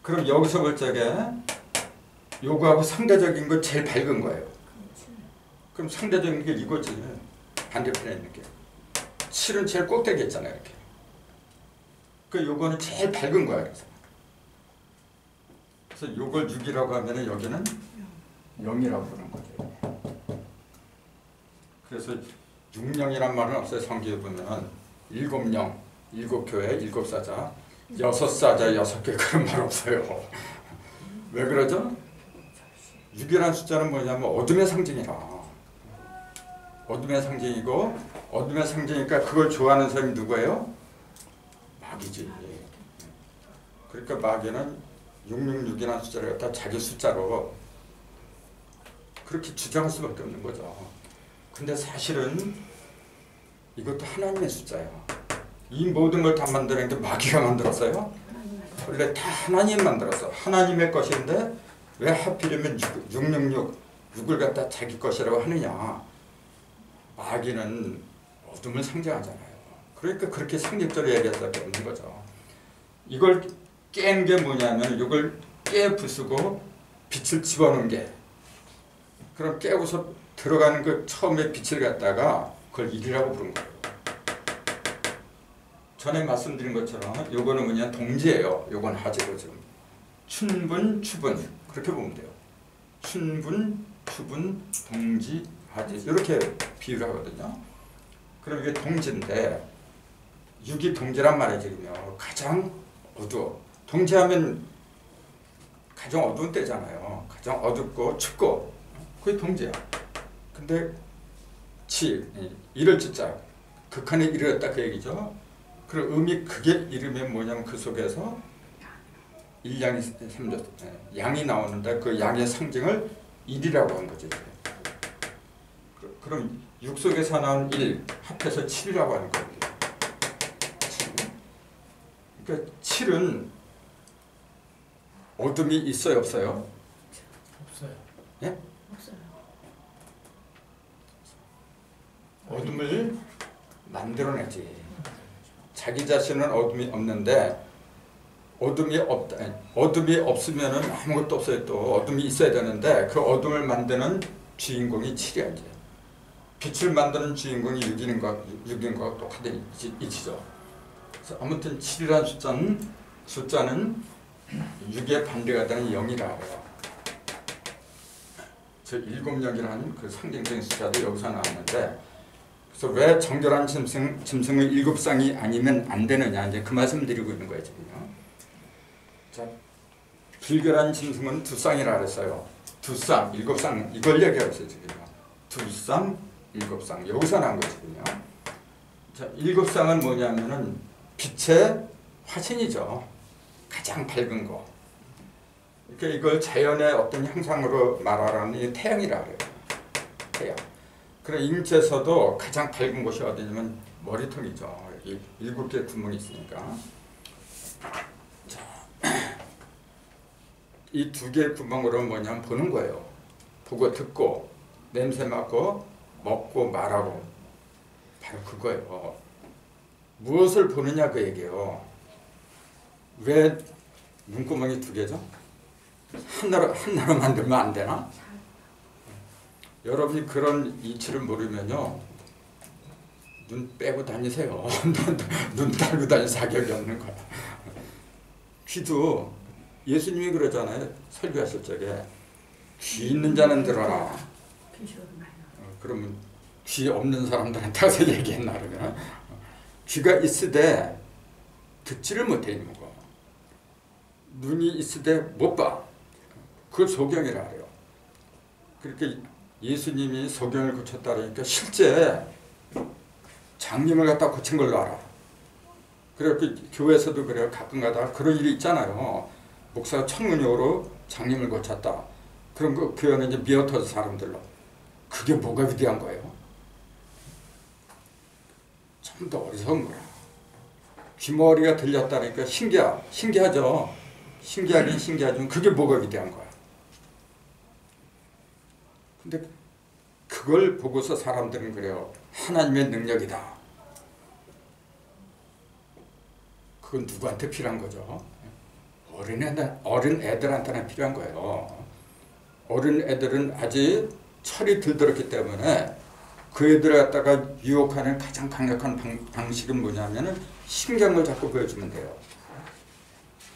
그럼 여기서 볼 적에 요거하고 상대적인 거 제일 밝은 거예요. 그럼 상대적인 게 이거지. 반대편에 있는 게. 7은 제일 꼭대기 있잖아요. 이렇게. 그 요거는 제일 밝은 거야. 그래서 요걸 6이라고 하면 여기는 0이라고 부르는 거죠. 그래서 6영이란 말은 없어요. 성경에 보면 7영, 7교회, 7사자, 6사자, 6개 그런 말 없어요. 왜 그러죠? 6이라는 숫자는 뭐냐면 어둠의 상징이라. 어둠의 상징이고 어둠의 상징이니까 그걸 좋아하는 사람이 누구예요? 마귀지. 그러니까 마귀는 666이라는 숫자를 갖다 자기 숫자로 그렇게 주장할 수밖에 없는 거죠. 근데 사실은 이것도 하나님의 숫자예요. 이 모든 걸 다 만드는 게 마귀가 만들었어요? 원래 다 하나님 만들었어. 하나님의 것인데 왜 하필이면 666, 6을 갖다 자기 것이라고 하느냐. 마귀는 어둠을 상징하잖아요. 그러니까 그렇게 상징적으로 얘기할 수밖에 없는 거죠. 이걸 깬 게 뭐냐면 이걸 깨 부수고 빛을 집어넣은 게 그럼 깨고서 들어가는 그 처음에 빛을 갖다가 그걸 일이라고 부른 거예요. 전에 말씀드린 것처럼 요거는 뭐냐 동지예요. 요건 하지고 지금 춘분, 추분 그렇게 보면 돼요. 춘분, 추분, 동지, 하지 이렇게 비유를 하거든요. 그럼 이게 동지인데 6이 동지란 말이거든요. 가장 어두워. 동지하면 가장 어두운 때잖아요. 가장 어둡고 춥고 그게 동지야. 근데 이를 짓자 극한에 이르렀다 그 얘기죠. 그럼 음이 크게 이르면 뭐냐면 그 속에서 일양이 양이 나오는데 그 양의 상징을 일이라고 한 거죠. 그럼 6 속에서 나온 1 합해서 7이라고 하는 거예요. 7. 그러니까 7은 어둠이 있어요, 없어요?
없어요.
예?
없어요.
어둠을 만들어내지. 자기 자신은 어둠이 없는데 어둠이 없으면은 아무것도 없어요. 또 어둠이 있어야 되는데 그 어둠을 만드는 주인공이 7이야 이제. 빛을 만드는 주인공이 6인 것 똑같은 이치죠. 그래서 아무튼 7이라는 숫자는 6의 반대가 되는 0이라 해요. 저 7영이라는 그 상징적인 숫자도 여기서 나왔는데 그래서 왜 정결한 짐승의 7쌍이 아니면 안 되느냐 이제 그 말씀 드리고 있는 거예요 지금요. 자, 불결한 짐승은 2쌍이라 그랬어요. 2쌍, 7쌍 이걸 얘기하고 있어요 지금요. 2쌍, 7쌍 여기서 나온 거거든요. 자, 7쌍은 뭐냐면은 빛의 화신이죠. 가장 밝은 거. 그러니까 이걸 자연의 어떤 형상으로 말하라는 태양이라 그래요. 태양. 그럼 인체에서도 가장 밝은 곳이 어디냐면 머리통이죠. 7개의 구멍이 있으니까. 자, 이 2개의 구멍으로 뭐냐면 보는 거예요. 보고 듣고 냄새 맡고 먹고 말하고 바로 그거예요. 무엇을 보느냐 그 얘기예요. 왜 눈구멍이 2개죠? 하나로 만들면 안 되나? 여러분이 그런 이치를 모르면요 눈 빼고 다니세요. 눈 달고 다닐 자격이 없는 거야. 귀도 예수님이 그러잖아요. 설교하실 적에 귀 있는 자는 들어라. 그러면 귀 없는 사람들한테 가서 얘기했나 그러면 귀가 있으되 듣지를 못해 있는 거. 눈이 있으되 못 봐. 그걸 소경이라 해요. 그렇게 예수님이 소경을 고쳤다 그러니까 실제 장님을 갖다 고친 걸로 알아. 그래서 교회에서도 그래요. 가끔가다 그런 일이 있잖아요. 목사가 천문역으로 장님을 고쳤다. 그럼 그 교회는 이제 미어터져 사람들로. 그게 뭐가 위대한 거예요? 좀 더 어리석은 거야. 귀머리가 들렸다니까 신기하죠. 신기하긴 신기하지만 그게 뭐가 위대한 거야. 근데 그걸 보고서 사람들은 그래요. 하나님의 능력이다. 그건 누구한테 필요한 거죠? 어린 애들한테는 필요한 거예요. 어린 애들은 아직 철이 들들었기 때문에 그 애들을 갖다가 유혹하는 가장 강력한 방식은 뭐냐면은 신경을 자꾸 보여주면 돼요.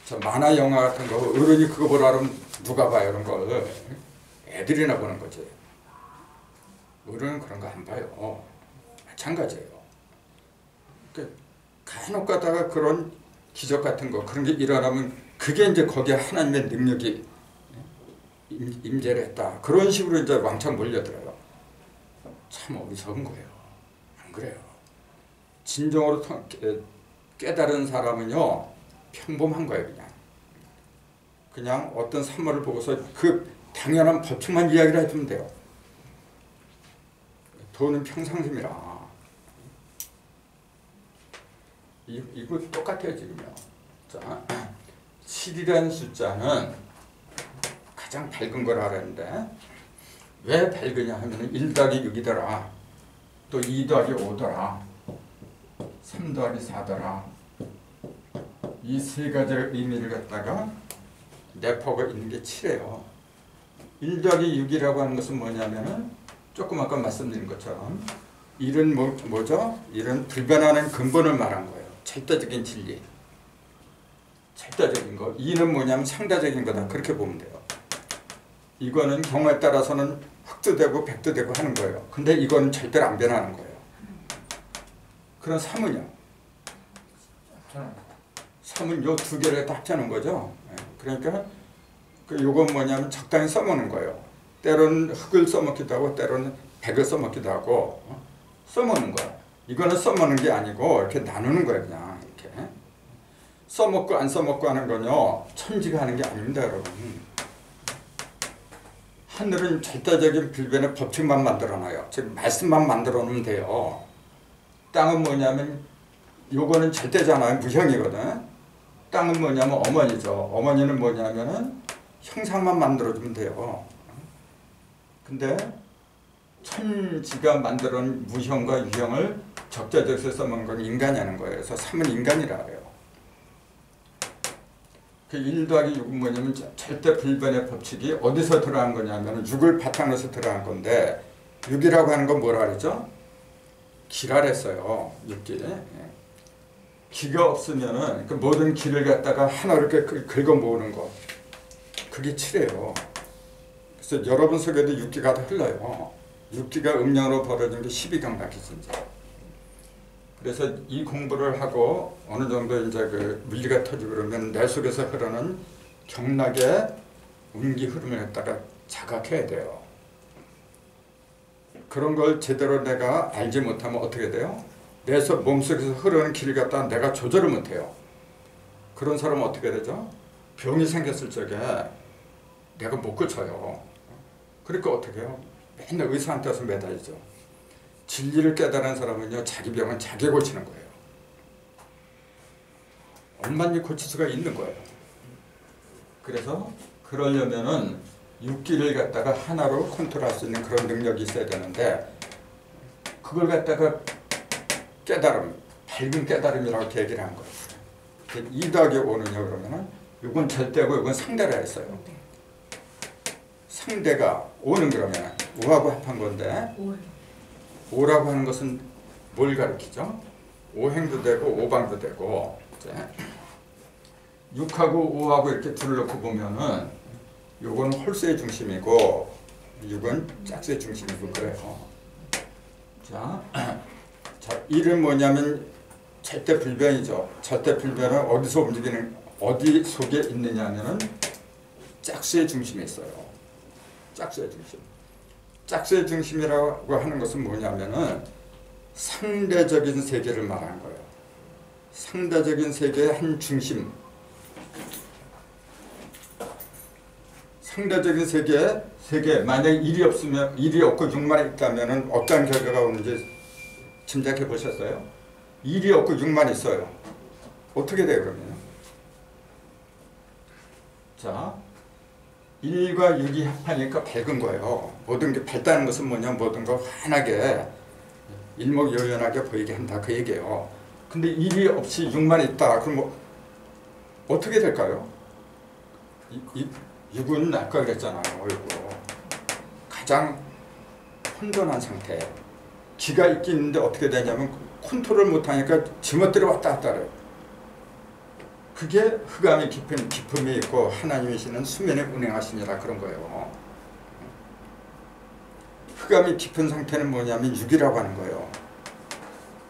저 만화 영화 같은 거 어른이 그거 보라 그러면 누가 봐요 이런 걸. 애들이나 보는 거지. 어른은 그런 거 안 봐요. 마찬가지예요. 그러니까 간혹 가다가 그런 기적 같은 거 그런 게 일어나면 그게 이제 거기에 하나님의 능력이 임재를 했다. 그런 식으로 이제 왕창 몰려들어요. 참 어리석은 거예요. 안 그래요. 진정으로 깨달은 사람은요 평범한 거예요. 그냥 어떤 산물을 보고서 그 당연한 법칙만 이야기를 해주면 돼요. 돈은 평상심이라. 이거 똑같아요 지금요. 자, 7이라는 숫자는 가장 밝은 걸 알았는데 왜 밝으냐 하면 1 더하기 6이더라. 또 2 더하기 5더라. 3 더하기 4더라. 이 세 가지의 의미를 갖다가 내포가 있는 게 7이에요. 1 더하기 6이라고 하는 것은 뭐냐면은 조금 아까 말씀드린 것처럼 1은 뭐죠? 1은 불변하는 근본을 말한 거예요. 절대적인 진리. 절대적인 거. 2는 뭐냐면 상대적인 거다. 그렇게 보면 돼요. 이거는 경우에 따라서는 흑도 되고 백도 되고 하는 거예요. 근데 이거는 절대로 안 변하는 거예요. 그럼 3은요? 3은 요 두 개를 다 합쳐놓은 거죠. 그러니까 요건 뭐냐면 적당히 써먹는 거예요. 때로는 흑을 써먹기도 하고 때로는 백을 써먹기도 하고 써먹는 거야. 이거는 써먹는 게 아니고 이렇게 나누는 거예요. 그냥 이렇게 써먹고 안 써먹고 하는 건요 천지가 하는 게 아닙니다 여러분. 하늘은 절대적인 불변의 법칙만 만들어놔요. 즉 말씀만 만들어 놓으면 돼요. 땅은 뭐냐면 요거는 절대잖아요. 무형이거든. 땅은 뭐냐면 어머니죠. 어머니는 뭐냐면은 형상만 만들어주면 돼요. 근데 천지가 만들어 놓은 무형과 유형을 적자적소에 써먹는 건 인간이 하는 거예요. 그래서 3은 인간이라 해요. 그 1 더하기 6은 뭐냐면 절대 불변의 법칙이 어디서 들어간 거냐면 6을 바탕으로 해서 들어간 건데 6이라고 하는 건 뭐라 그러죠? 기라 그랬어요. 6기. 기가 없으면은 그 모든 기를 갖다가 하나 이렇게 긁어 모으는 거. 그게 7이에요. 그래서 여러분 속에도 6기가 다 흘러요. 6기가 음량으로 벌어진 게 12경락이지 이제. 그래서 이 공부를 하고 어느 정도 이제 그 물리가 터지고 그러면 내 속에서 흐르는 경락의 운기 흐름을 갖다가 자각해야 돼요. 그런 걸 제대로 내가 알지 못하면 어떻게 돼요? 내 몸속에서 흐르는 길을 갖다가 내가 조절을 못해요. 그런 사람은 어떻게 되죠? 병이 생겼을 적에 내가 못 고쳐요. 그러니까 어떻게 해요? 맨날 의사한테 와서 매달리죠. 진리를 깨달은 사람은요 자기 병은 자기 고치는 거예요. 얼마나 고칠 수가 있는 거예요. 그래서 그러려면은 6기를 갖다가 하나로 컨트롤할 수 있는 그런 능력이 있어야 되는데 그걸 갖다가 깨달음, 밝은 깨달음이라고 얘기를 한 거예요. 2 더하기 5는요 그러면은 이건 절대고 이건 상대라 했어요. 상대가 5는 그러면 5하고 합한 건데 5라고 하는 것은 뭘 가리키죠? 오행도 되고 오방도 되고 6하고 5하고 이렇게 둘을 놓고 보면은 요건 홀수의 중심이고 6은 짝수의 중심이고 그래요. 자, 1은 뭐냐면 절대 불변이죠. 절대 불변은 어디서 움직이는 어디 속에 있느냐 하면은 짝수의 중심에 있어요. 짝수의 중심. 짝수의 중심이라고 하는 것은 뭐냐면은 상대적인 세계를 말하는 거예요. 상대적인 세계의 한 중심. 상대적인 세계 만약에 1이 없고 6만 있다면은 어떤 결과가 오는지 짐작해 보셨어요? 1이 없고 6만 있어요. 어떻게 돼요 그러면? 자, 1과 6이 합하니까 밝은 거예요. 모든 게 밝다는 것은 뭐냐, 모든 거 환하게 일목요연하게 보이게 한다 그 얘기예요. 근데 1이 없이 6만 있다. 그럼 뭐 어떻게 될까요? 6은 아까 그랬잖아요. 이거 가장 혼돈한 상태. 기가 있긴 있는데 어떻게 되냐면 컨트롤 못하니까 지멋대로 왔다 갔다 해요. 그게 흑암이 깊은 기품이 있고 하나님이시는 수면에 운행하시니라 그런 거예요. 흑암이 깊은 상태는 뭐냐면 6이라고 하는 거예요.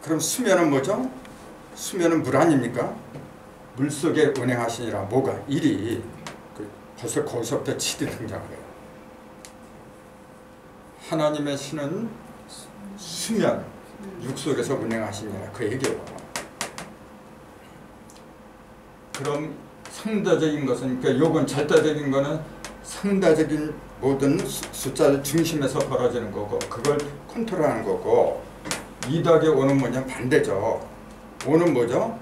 그럼 수면은 뭐죠? 수면은 물 아닙니까? 물 속에 운행하시니라. 뭐가? 1이 벌써 거기서부터 7이 등장을 해요. 하나님의 신은 수면, 육 속에서 운행하시니라 그 얘기예요. 그럼 상대적인 것은, 그러니까 요건 절대적인 거는 상대적인 모든 숫자의 중심에서 벌어지는 거고 그걸 컨트롤하는 거고 2 더하기 5는 뭐냐 반대죠. 5는 뭐죠?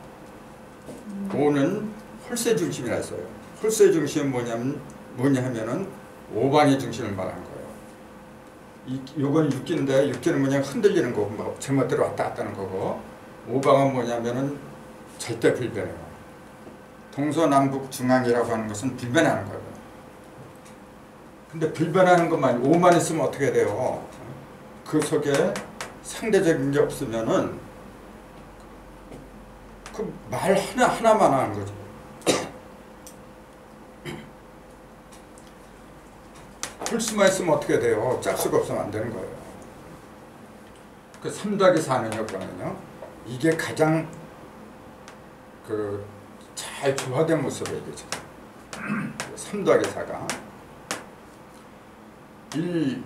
5는 홀세 중심이라 했어요. 홀세 중심은 뭐냐 하면은 5방의 중심을 말하는 거예요. 요건 6기인데 6기는 뭐냐 흔들리는 거고 뭐 제멋대로 왔다 갔다 하는 거고 5방은 뭐냐면은 절대 불변해요. 동서남북 중앙이라고 하는 것은 불변하는 거예요. 근데 불변하는 것만 5만 있으면 어떻게 돼요? 그 속에 상대적인 게 없으면은 그 말 하나만 하는 거죠. 홀수만 있으면 어떻게 돼요? 짝수가 없으면 안 되는 거예요. 그 3 더하기 4는요, 그러면요. 이게 가장 잘 조화된 모습을 얘기죠. 3 더하기 4가 1,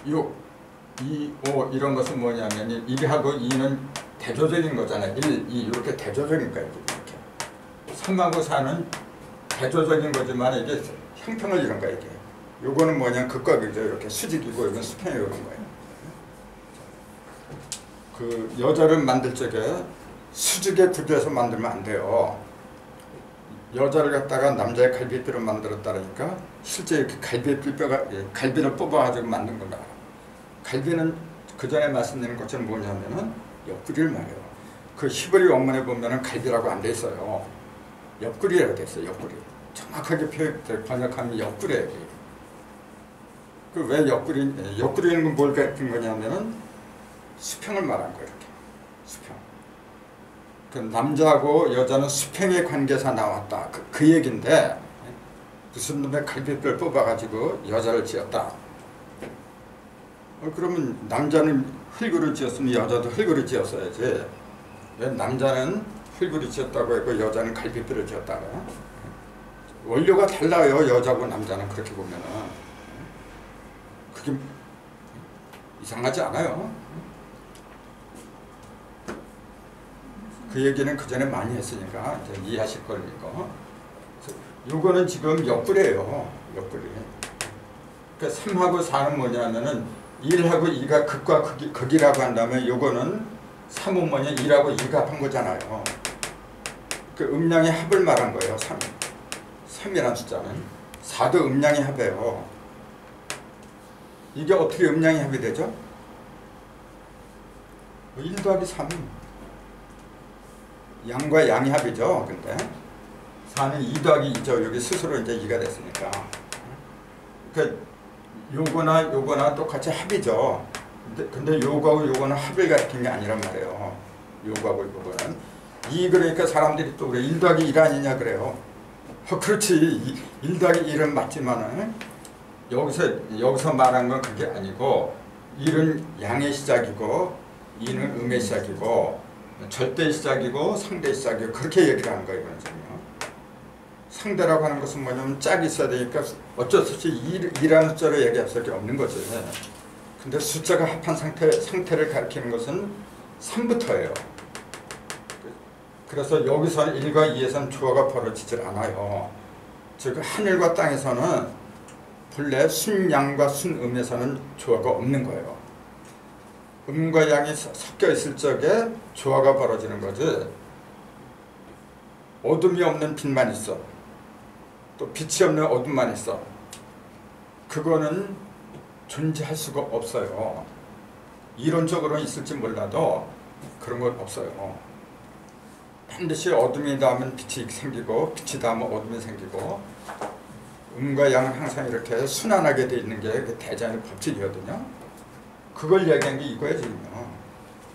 6, 2, 5 이런 것은 뭐냐면 1하고 2는 대조적인 거잖아요. 1, 2 이렇게 대조적인 거예요. 이렇게. 3하고 4는 대조적인 거지만 이게 형평을 이런 거예요. 이게. 요거는 뭐냐 극과 극이죠. 이렇게 수직이고 이건 수평이 이런 거예요. 그 여자를 만들 적에 수직의 구조에서 만들면 안 돼요. 여자를 갖다가 남자의 갈비뼈로 만들었다니까 실제 이렇게 갈비를 뽑아가지고 만든 건가. 갈비는 그 전에 말씀드린 것처럼 뭐냐면은 옆구리를 말해요. 그 히브리 원문에 보면은 갈비라고 안 돼 있어요. 옆구리라고 돼 있어요. 옆구리. 정확하게 번역하면 옆구리예요. 그 왜 옆구리는 뭘 가리킨 거냐면은 수평을 말한 거예요. 이렇게 수평. 그 남자하고 여자는 수평의 관계에서 나왔다. 그 얘긴데 무슨 놈의 갈비뼈를 뽑아가지고 여자를 지었다. 그러면 남자는 흙으로 지었으면 여자도 흙으로 지었어야지. 왜 남자는 흙으로 지었다고 했고 여자는 갈비뼈를 지었다고? 원료가 달라요. 여자고 남자는 그렇게 보면은. 그게 이상하지 않아요. 그 얘기는 그 전에 많이 했으니까 이제 이해하실 거니까. 요거는 지금 옆구리예요. 옆구리. 그러니까 3하고 4는 뭐냐면은 1하고 2가 극과 극이라고 한다면 요거는 3은 뭐냐 1하고 2가 합한 거잖아요. 그 음량의 합을 말한 거예요. 3이라는 숫자는. 4도 음량의 합이에요. 이게 어떻게 음량의 합이 되죠? 1 더하기 3. 양과 양의 합이죠. 근데 4는 2 더하기 2죠. 여기 스스로 이제 2가 됐으니까. 그러니까 요거나 똑같이 합이죠. 근데 요거하고 요거는 합을 가리킨 게 아니란 말이에요. 요거하고 요거는. 그러니까 사람들이 또 그래. 1 더하기 1 아니냐 그래요. 그렇지. 1 더하기 1은 맞지만은 여기서 말한 건 그게 아니고 1은 양의 시작이고 2는 음의 시작이고 절대 시작이고 상대 시작이고 그렇게 얘기를 하는 거예요. 이거는요. 상대라고 하는 것은 뭐냐면 짝이 있어야 되니까 어쩔 수 없이 2라는 숫자로 얘기할 수밖에 없는 거죠. 근데 숫자가 합한 상태를 가리키는 것은 3부터예요. 그래서 여기서는 1과 2에서는 조화가 벌어지질 않아요. 즉 하늘과 땅에서는 본래 순양과 순음에서는 조화가 없는 거예요. 음과 양이 섞여 있을 적에 조화가 벌어지는 거지. 어둠이 없는 빛만 있어. 또 빛이 없는 어둠만 있어. 그거는 존재할 수가 없어요. 이론적으로는 있을지 몰라도 그런 건 없어요. 반드시 어둠이 닿으면 빛이 생기고 빛이 닿으면 어둠이 생기고 음과 양은 항상 이렇게 순환하게 돼 있는 게 대자연의 법칙이거든요. 그걸 이야기한 게 이거야 지금요.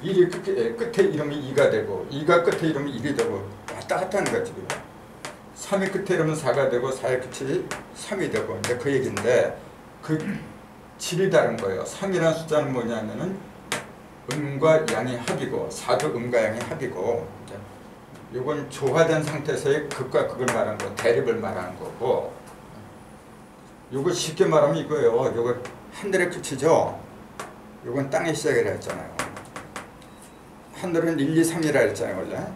1이 끝에 이러면 2가 되고 2가 끝에 이러면 1이 되고 왔다 갔다 하는 거야 지금. 3이 끝에 이러면 4가 되고 4의 끝이 3이 되고 이제 그 얘기인데 그 질이 다른 거예요. 3이라는 숫자는 뭐냐면은 음과 양의 합이고 4도 음과 양의 합이고 이건 조화된 상태에서의 극과 극을 말하는 거, 대립을 말하는 거고 이거 쉽게 말하면 이거예요. 이거 하늘의 끝이죠. 이건 땅의 시작이라 했잖아요. 하늘은 1, 2, 3이라 했잖아요. 원래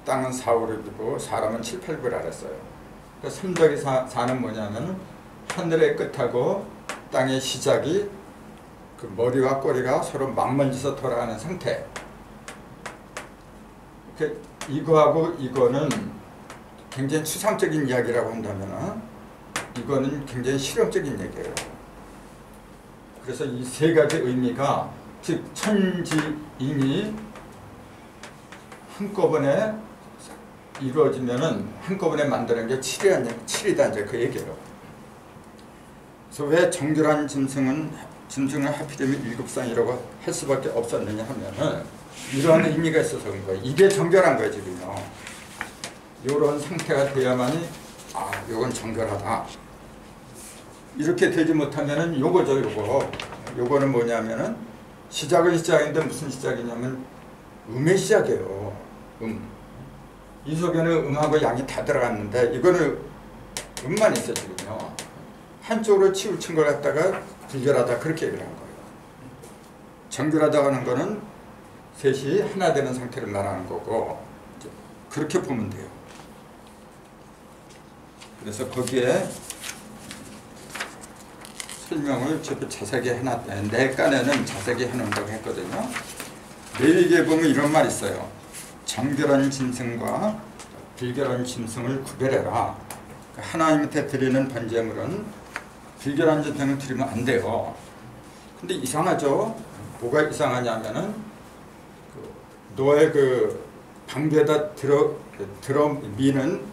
땅은 4, 5, 6이고 사람은 7, 8, 9라 그랬어요. 그러니까 3 더하기 4는 뭐냐면 하늘의 끝하고 땅의 시작이 그 머리와 꼬리가 서로 맞물려서 돌아가는 상태. 이거하고 이거는 굉장히 추상적인 이야기라고 한다면 이거는 굉장히 실용적인 얘기예요. 그래서 이 세 가지 의미가 즉 천지인이 한꺼번에 이루어지면은 한꺼번에 만드는 게 7이다 이제 그 얘기예요. 그래서 왜 정결한 짐승을 하필이면 7쌍이라고 할 수밖에 없었느냐 하면은 이러한 의미가 있어서 그런 거예요. 이게 정결한 거예요 지금요. 이런 상태가 돼야만이 요건 정결하다. 이렇게 되지 못하면은 요거죠 요거. 요거는 뭐냐면은 시작은 시작인데 무슨 시작이냐면 음의 시작이에요. 이 속에는 음하고 양이 다 들어갔는데 이거는 음만 있어 지금요. 한쪽으로 치우친 걸 갖다가 불결하다 그렇게 얘기를 한 거예요. 정결하다고 하는 거는 셋이 하나 되는 상태를 말하는 거고 그렇게 보면 돼요. 그래서 거기에 설명을 좀 자세하게 해놨다. 내간에는 자세하게 해놓는다고 했거든요. 레위기에 보면 이런 말이 있어요. 정결한 짐승과 불결한 짐승을 구별해라. 하나님한테 드리는 번제물은 불결한 짐승을 드리면 안 돼요. 근데 이상하죠? 뭐가 이상하냐면은 노예 그 방배에다 들어 미는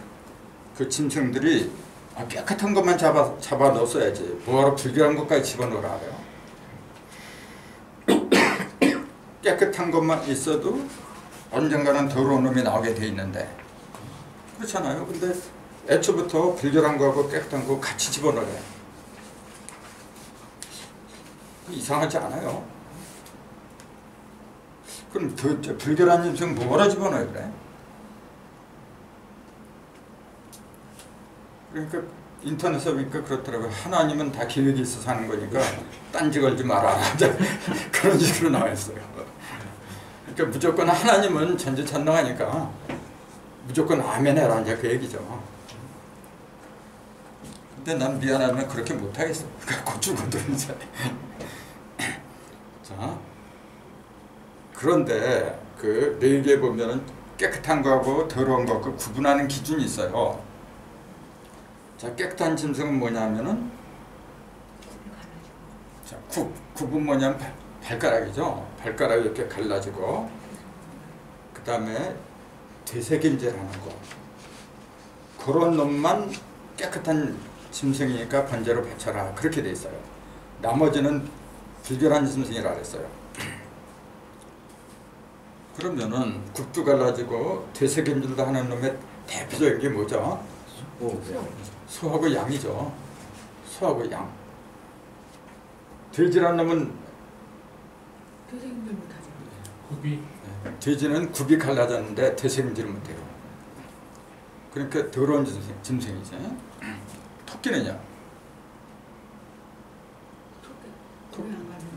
그 짐승들이 깨끗한 것만 잡아 넣었어야지. 뭐하러 불결한 것까지 집어넣으라 그래요. 깨끗한 것만 있어도 언젠가는 더러운 놈이 나오게 돼 있는데 그렇잖아요. 근데 애초부터 불결한 거하고 깨끗한 거 같이 집어넣어요. 이상하지 않아요. 그럼 불결한 짐승 뭐하러 집어넣어야 그래? 그러니까 인터넷에 보니까 그렇더라고요. 하나님은 다 계획이 있어서 하는 거니까 딴지 걸지 마라. 그런 식으로 나와 있어요. 그러니까 무조건 하나님은 전지전능하니까 무조건 아멘 해라 이제 그 얘기죠. 근데 난 미안하면 그렇게 못하겠어. 그러니까 곧 죽어도 이제. 자, 그런데 그 레위기에 보면은 깨끗한 거하고 더러운 거하고 구분하는 기준이 있어요. 자, 깨끗한 짐승은 뭐냐면은 자, 굽은 뭐냐면 발가락이죠. 발가락이 이렇게 갈라지고 그 다음에 되새김질하는 거. 그런 놈만 깨끗한 짐승이니까 번제로 바쳐라. 그렇게 돼 있어요. 나머지는 불결한 짐승이라 그랬어요. 그러면은 굽도 갈라지고 되새김질도 하는 놈의 대표적인 게 뭐죠? 소하고 양이죠. 소하고 양. 돼지란 놈은
되새김질 못하죠.
굽이
돼지는 굽이 갈라졌는데 되새김질을 못해요. 그러니까 더러운 짐승이지. 토끼는요?
토끼 안 가는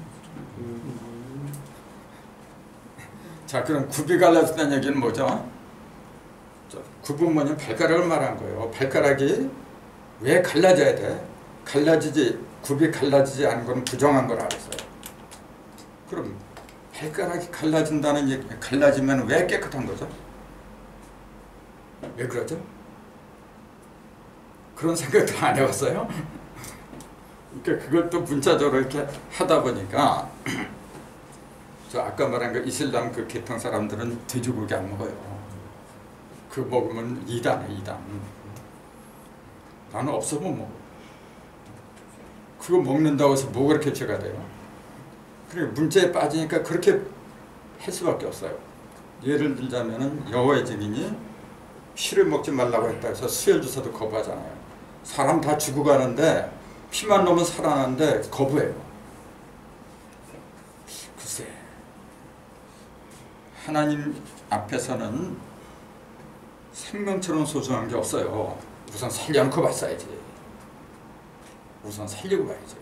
자, 그럼 굽이 갈라졌다는 얘기는 뭐죠? 굽은 뭐냐면 발가락을 말한 거예요. 발가락이 왜 갈라져야 돼? 굽이 갈라지지 않은 건 부정한 거라 그랬어요. 그럼 발가락이 갈라진다는 얘기, 갈라지면 왜 깨끗한 거죠? 왜 그러죠? 그런 생각도 안 해봤어요? 그러니까 그걸 또 문자적으로 이렇게 하다 보니까 저 아까 말한 그 이슬람 그 계통 사람들은 돼지고기 안 먹어요. 그 먹으면 이단해, 이단. 나는 없어 못 먹어. 그거 먹는다고 해서 뭐 그렇게 죄가 돼요? 그래 문제에 빠지니까 그렇게 할 수밖에 없어요. 예를 들자면은 여호와의 증인이 피를 먹지 말라고 했다 해서 수혈 주사도 거부하잖아요. 사람 다 죽어가는데 피만 넣으면 살아나는데 거부해요. 글쎄, 하나님 앞에서는 생명처럼 소중한 게 없어요. 우선 살려놓고 봤어야지. 우선 살리고 봐야지.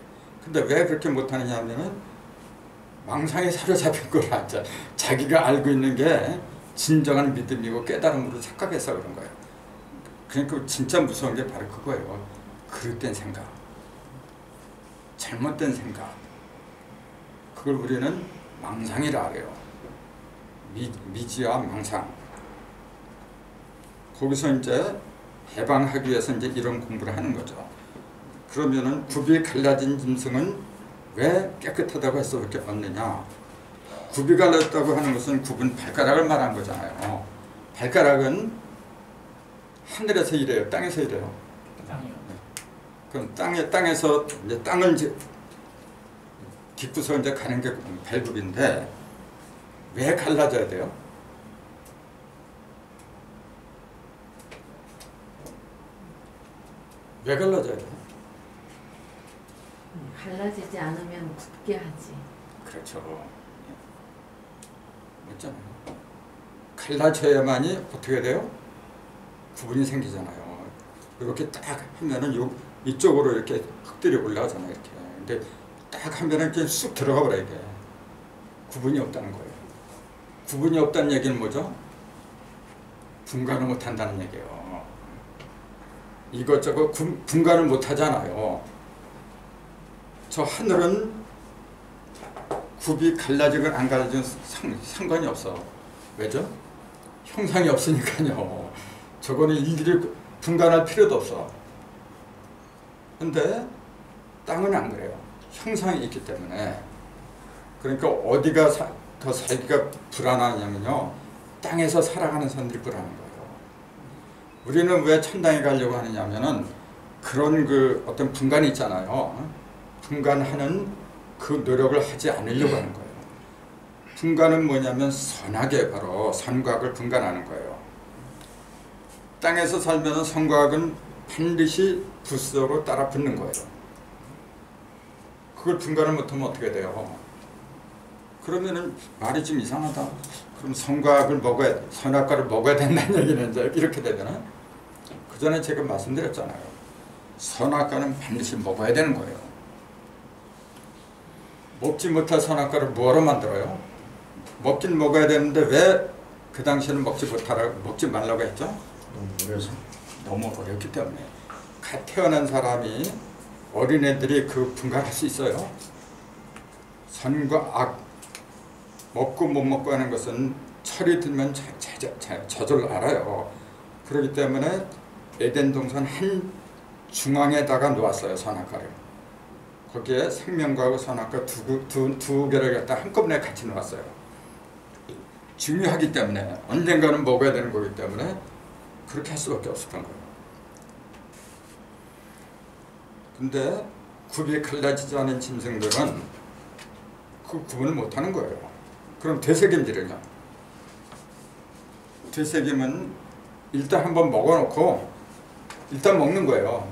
근데 왜 그렇게 못하느냐 하면은 망상에 사로잡힌 걸 알자. 자기가 알고 있는 게 진정한 믿음이고 깨달음으로 착각해서 그런 거예요. 그러니까 진짜 무서운 게 바로 그거예요. 그릇된 생각, 잘못된 생각. 그걸 우리는 망상이라 그래요. 미지와 망상. 거기서 이제 해방하기 위해서 이제 이런 공부를 하는 거죠. 그러면은 굽이 갈라진 짐승은 왜 깨끗하다고 해서 그렇게 얻느냐? 굽이 갈랐다고 하는 것은 굽은 발가락을 말한 거잖아요. 발가락은 하늘에서 일해요, 땅에서 일해요.
땅이요.
그럼 땅에서 이제 땅을 이제 딛고서 이제 가는 게 발굽인데 왜 갈라져야 돼요? 왜 갈라져야 돼요?
갈라지지 않으면 굳게 하지.
그렇죠. 맞잖아요. 갈라져야만이 어떻게 돼요? 구분이 생기잖아요. 이렇게 딱 하면은 이쪽으로 이렇게 흙들이 올라가잖아요. 이렇게. 근데 딱 하면은 이렇게 쑥 들어가 버려 이게. 구분이 없다는 거예요. 구분이 없다는 얘기는 뭐죠? 분간을 못 한다는 얘기예요. 이것저것 분간을 못 하잖아요. 저 하늘은 굽이 갈라지건 안 갈라지건 상관이 없어. 왜죠? 형상이 없으니까요. 저거는 일일이 분간할 필요도 없어. 근데 땅은 안 그래요. 형상이 있기 때문에. 그러니까 어디가 더 살기가 불안하냐면요. 땅에서 살아가는 사람들이 불안한 거예요. 우리는 왜 천당에 가려고 하느냐면은 그런 그 어떤 분간이 있잖아요. 분간하는 그 노력을 하지 않으려고 하는 거예요. 분간은 뭐냐면 선악에 바로 선과악을 분간하는 거예요. 땅에서 살면 선과악은 반드시 부수적으로 따라 붙는 거예요. 그걸 분간을 못하면 어떻게 돼요? 그러면은 말이 좀 이상하다. 그럼 선과악을 먹어야, 선악과를 먹어야 된다는 얘기는 이제 이렇게 되잖아요. 그 전에 제가 말씀드렸잖아요. 선악과는 반드시 먹어야 되는 거예요. 먹지 못할 선악과를 뭐로 만들어요? 먹긴 먹어야 되는데 왜 그 당시에는 먹지 말라고 했죠?
너무 어려서.
너무 어렵기 때문에. 갓 태어난 사람이 어린애들이 그 분간할 수 있어요. 선과 악, 먹고 못 먹고 하는 것은 철이 들면 저절로 알아요. 그렇기 때문에 에덴 동산 한 중앙에다가 놓았어요, 선악과를. 거기에 생명과하고 선악과 두 개를 갖다 한꺼번에 같이 놓았어요. 중요하기 때문에 언젠가는 먹어야 되는 거기 때문에 그렇게 할 수밖에 없었던 거예요. 근데 굽이 갈라지지 않은 짐승들은 그 구분을 못하는 거예요. 그럼 되새김질은요? 되새김은 일단 한번 먹어놓고 일단 먹는 거예요.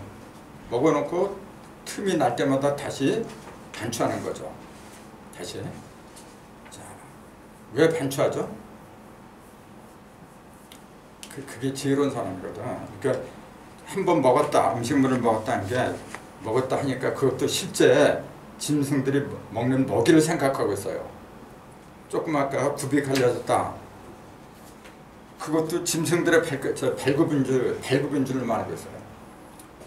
먹어놓고 틈이 날 때마다 다시 반추하는 거죠. 다시. 자, 왜 반추하죠? 그게 지혜로운 사람이거든. 그러니까 한번 먹었다, 음식물을 먹었다 하는 게 먹었다 하니까 그것도 실제 짐승들이 먹는 먹이를 생각하고 있어요. 조금 아까 굽이 갈라졌다. 그것도 짐승들의 발굽인 줄을 말하고 있어요.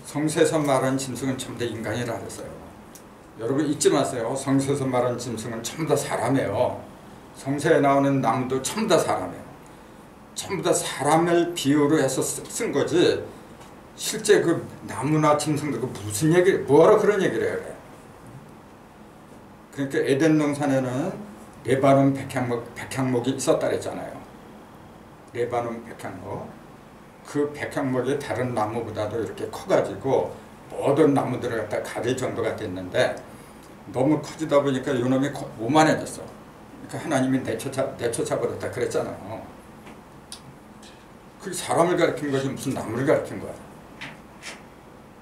성서에서 말하는 짐승은 전부 다 인간이라 그랬어요. 여러분 잊지 마세요. 성서에서 말하는 짐승은 전부 다 사람이에요. 성서에 나오는 나무도 전부 다 사람이에요. 전부 다 사람을 비유로 해서 쓴 거지. 실제 그 나무나 짐승들 그 무슨 얘기, 뭐하러 그런 얘기를 해요? 그러니까 에덴 동산에는 레바논 백향목이 있었다 그랬잖아요. 레바논 백향목. 그 백향목이 다른 나무보다도 이렇게 커가지고 모든 나무들을 갖다 가릴 정도가 됐는데 너무 커지다 보니까 이놈이 오만해졌어. 그러니까 하나님이 내쫓아버렸다 그랬잖아요. 그게 사람을 가리킨 거지 무슨 나무를 가리킨 거야.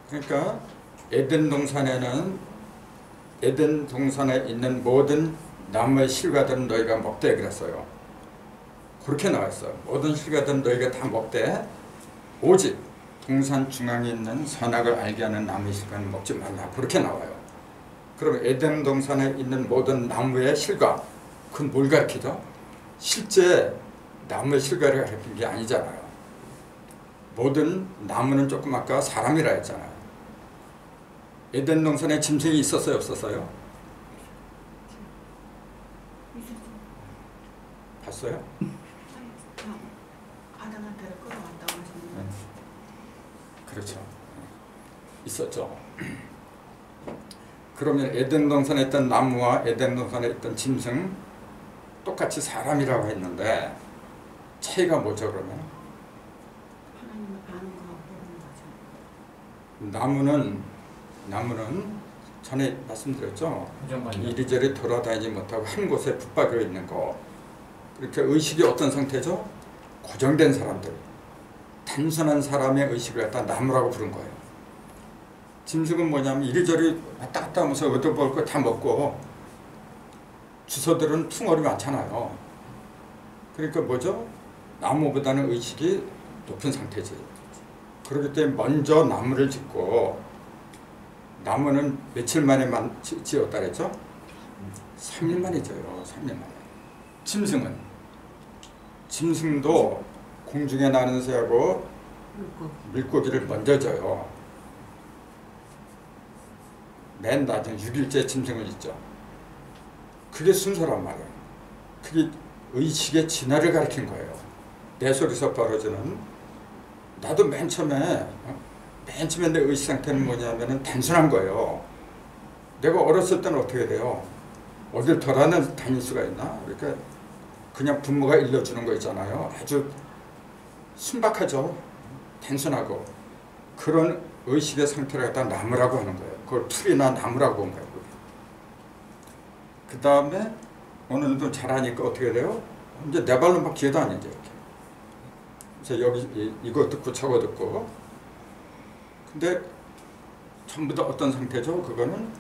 그러니까 에덴 동산에 있는 모든 나무의 실과들은 너희가 먹되 그랬어요. 그렇게 나와있어. 모든 실과들은 너희가 다 먹되 오직 동산 중앙에 있는 선악을 알게 하는 나무의 실과는 먹지 말라. 그렇게 나와요. 그럼 에덴 동산에 있는 모든 나무의 실과, 그건 뭘 가리키죠? 실제 나무의 실과를 가리킨 게 아니잖아요. 모든 나무는 조금 아까 사람이라 했잖아요. 에덴 동산에 짐승이 있었어요, 없었어요? 봤어요?
아담한테를 끌어왔다고 하시는
그렇죠. 있었죠. 그러면 에덴 동산에 있던 나무와 에덴 동산에 있던 짐승 똑같이 사람이라고 했는데 차이가 뭐죠 그러면?
하나님을 아는 거하고 모르는 거죠.
나무는 전에 말씀드렸죠.
부정관념.
이리저리 돌아다니지 못하고 한 곳에 붙박여 있는 거. 그렇게 의식이 어떤 상태죠? 고정된 사람들. 단순한 사람의 의식을 갖다 나무라고 부른 거예요. 짐승은 뭐냐면 이리저리 왔다 갔다 하면서 얻어볼 거 다 먹고 주소들은 풍월이 많잖아요. 그러니까 뭐죠? 나무보다는 의식이 높은 상태지. 그렇기 때문에 먼저 나무를 짓고 나무는 며칠 만에 지었다 그랬죠? 3일 만에 지어요. 3일 만에. 짐승도 공중에 나는 새하고 물고기를 먼저 져요. 맨 낮은 6일째 짐승을 짓죠. 그게 순서란 말이에요. 그게 의식의 진화를 가리킨 거예요. 내 속에서 벌어지는. 나도 맨 처음에 내 의식 상태는 뭐냐면은 단순한 거예요. 내가 어렸을 때는 어떻게 돼요? 어딜 다닐 수가 있나? 그러니까 그냥 부모가 일러주는 거 있잖아요. 아주 순박하죠. 단순하고. 그런 의식의 상태를 갖다 나무라고 하는 거예요. 그걸 풀이나 나무라고 한 거예요. 그 다음에 어느 정도 자라니까 어떻게 돼요? 이제 내 발로 막 기어다니죠. 이렇게. 그래서 여기 이거 듣고 저거 듣고. 근데 전부 다 어떤 상태죠? 그거는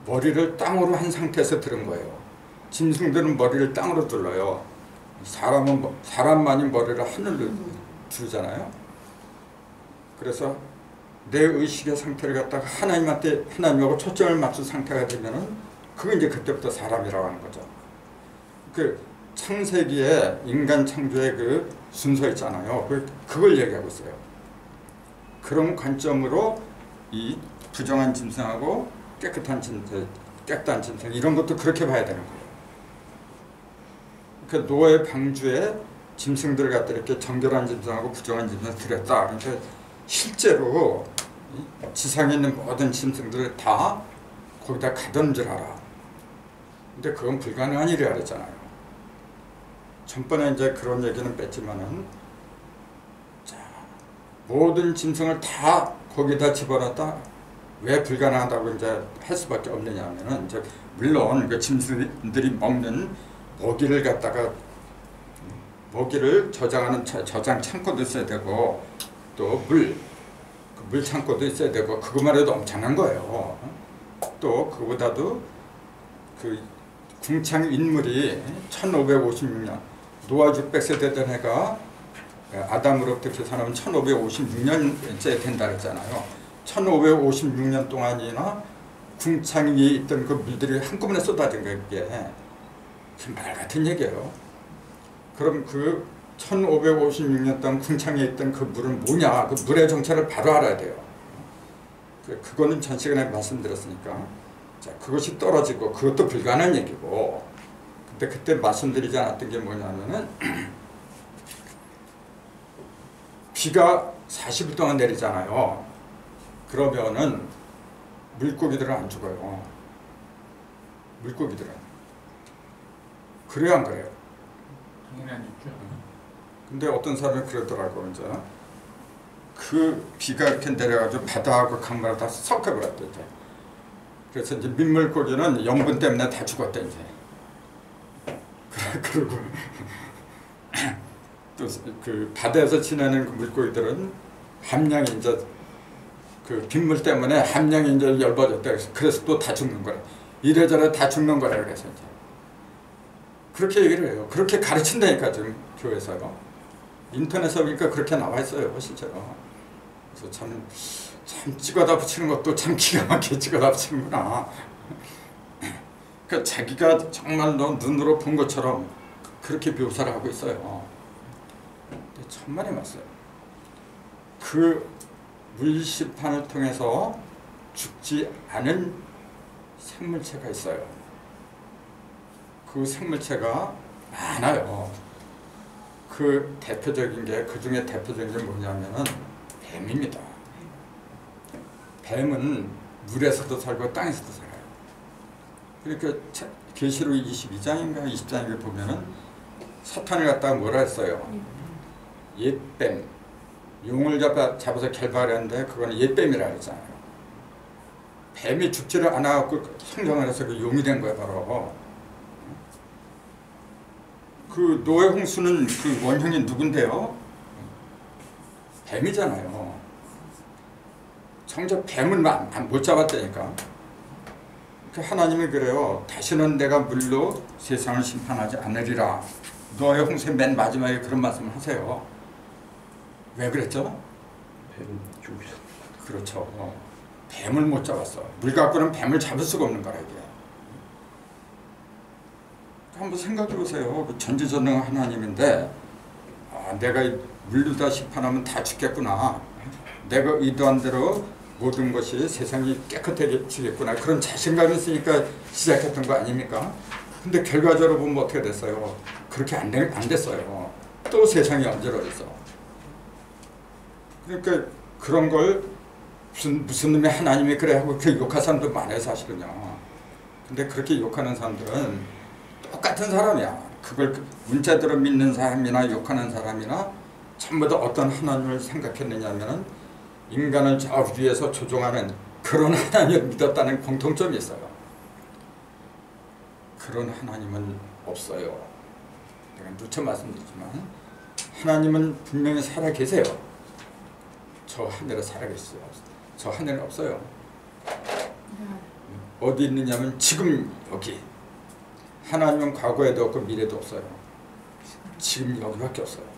머리를 땅으로 한 상태에서 들은 거예요. 짐승들은 머리를 땅으로 둘러요. 사람만이 머리를 하늘로 두잖아요. 그래서 내 의식의 상태를 갖다가 하나님하고 초점을 맞춘 상태가 되면은 그게 이제 그때부터 사람이라고 하는 거죠. 그 창세기에 인간 창조의 그 순서 있잖아요. 그걸 얘기하고 있어요. 그런 관점으로 이 부정한 짐승하고 깨끗한 짐승 이런 것도 그렇게 봐야 되는 거예요. 그 노아의 방주에 짐승들을 갖다 이렇게 정결한 짐승하고 부정한 짐승을 들였다. 그러니까 실제로 지상에 있는 모든 짐승들을 다 거기다 가둔 줄 알아. 근데 그건 불가능한 일이라 그랬잖아요. 전번에 이제 그런 얘기는 뺐지만은 자, 모든 짐승을 다 거기다 집어넣었다. 왜 불가능하다고 이제 할 수밖에 없느냐면은 이제 물론 그 짐승들이 먹는 먹이를 갖다가 먹이를 저장하는 저장 창고도 있어야 되고 또 물 창고도 있어야 되고 그것만 해도 엄청난 거예요. 또 그보다도 그 궁창 인물이 1556년 노아 600세대 된 해가 아담으로부터 계산하면 1556년째 된다 그랬잖아요. 1556년 동안이나 궁창 위에 있던 그 물들이 한꺼번에 쏟아진 거예요. 그게 말 같은 얘기예요. 그럼 그 1556년 동안 궁창에 있던 그 물은 뭐냐? 그 물의 정체를 바로 알아야 돼요. 그거는 전 시간에 말씀드렸으니까. 자, 그것이 떨어지고 그것도 불가능한 얘기고 그 근데 그때 말씀드리지 않았던 게 뭐냐면은 비가 40일 동안 내리잖아요. 그러면은 물고기들은 안 죽어요. 물고기들은. 그래요 안 그래요?
당연히 안 죽죠.
근데 어떤 사람이 그러더라고 이제 그 비가 이렇게 내려가지고 바다하고 강물을 다 섞어버렸대 이제. 그래서 이제 민물고기는 염분 때문에 다 죽었대 이제. 그리고 또 그 바다에서 지내는 그 물고기들은 함량이 이제 그 빗물 때문에 함량이 이제 얇아졌대. 그래서 또 다 죽는 거래. 이래저래 다 죽는 거래. 그래서 이제 그렇게 얘기를 해요. 그렇게 가르친다니까 지금 교회에서요. 인터넷에 보니까 그렇게 나와 있어요, 실제로. 그래서 참 찍어다 붙이는 것도 참 기가 막히게 찍어다 붙이는구나. 그러니까 자기가 정말로 눈으로 본 것처럼 그렇게 묘사를 하고 있어요. 근데 천만에 맞어요. 그 물시판을 통해서 죽지 않은 생물체가 있어요. 그 생물체가 많아요. 그 대표적인 게, 그 중에 대표적인 게 뭐냐면은 뱀입니다. 뱀은 물에서도 살고 땅에서도 살아요. 그러니까 계시록 22장인가 20장에 보면은 사탄을 갖다가 뭐라 했어요? 옛뱀. 용을 잡아서 결박했는데 그거는 옛뱀이라 그랬잖아요. 뱀이 죽지를 않아갖고 성경을 해서 그 용이 된 거예요, 바로. 그 노예 홍수는 그 원형이 누군데요? 뱀이잖아요. 정작 뱀을 못 잡았다니까. 하나님이 그래요. 다시는 내가 물로 세상을 심판하지 않으리라. 노예 홍수의 맨 마지막에 그런 말씀을 하세요. 왜 그랬죠?
뱀은 죽이죠.
그렇죠. 뱀을 못 잡았어. 물 갖고는 뱀을 잡을 수가 없는 거라 이게. 한번 생각해 보세요. 그 전지전능한 하나님인데 내가 물로 다 심판하면 다 죽겠구나. 내가 의도한 대로 모든 것이 세상이 깨끗해지겠구나. 그런 자신감이 있으니까 시작했던 거 아닙니까? 근데 결과적으로 보면 어떻게 됐어요? 그렇게 안 됐어요. 또 세상이 엉절어졌어. 그러니까 그런 걸 무슨 놈의 하나님이 그래 하고 그 욕할 사람도 많아요, 사실은요. 근데 그렇게 욕하는 사람들은 똑같은 사람이야. 그걸 문자대로 믿는 사람이나 욕하는 사람이나 전부 다 어떤 하나님을 생각했느냐면은 인간을 저 위에서 조종하는 그런 하나님을 믿었다는 공통점이 있어요. 그런 하나님은 없어요. 내가 누차 말씀드리지만 하나님은 분명히 살아 계세요. 저 하늘에 살아 계세요. 저 하늘에 없어요. 어디 있느냐면 지금 여기. 하나님은 과거에도 없고 미래도 없어요. 지금 여기밖에 없어요.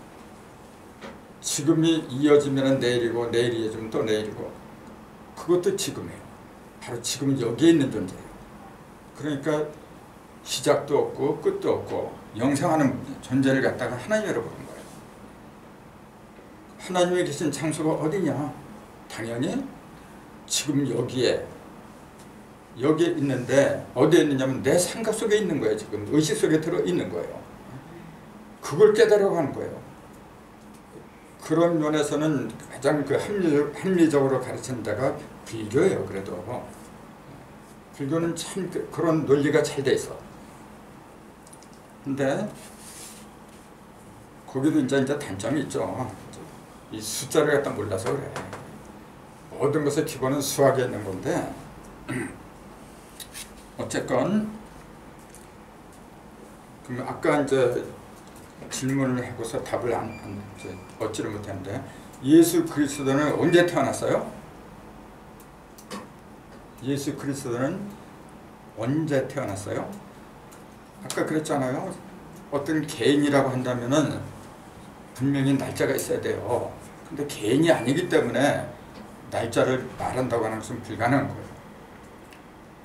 지금이 이어지면 내일이고 내일이 이어지면 또 내일이고 그것도 지금이에요. 바로 지금 여기에 있는 존재예요. 그러니까 시작도 없고 끝도 없고 영생하는 존재를 갖다가 하나님이라고 부르는 거예요. 하나님이 계신 장소가 어디냐? 당연히 지금 여기에 있는데 어디에 있느냐면 내 생각 속에 있는 거예요. 지금 의식 속에 들어있는 거예요. 그걸 깨달으려고 하는 거예요. 그런 면에서는 가장 그 합리적으로 가르치는 데가 불교예요. 그래도 불교는 참 그런 논리가 잘 돼 있어. 근데 거기도 이제 단점이 있죠. 이 숫자를 갖다 몰라서 그래. 모든 것의 기본은 수학에 있는 건데 어쨌건 그럼 아까 이제 질문을 하고서 답을 얻지를 못했는데 예수 그리스도는 언제 태어났어요? 예수 그리스도는 언제 태어났어요? 아까 그랬잖아요. 어떤 개인이라고 한다면은 분명히 날짜가 있어야 돼요. 근데 개인이 아니기 때문에 날짜를 말한다고 하는 것은 불가능한 거예요.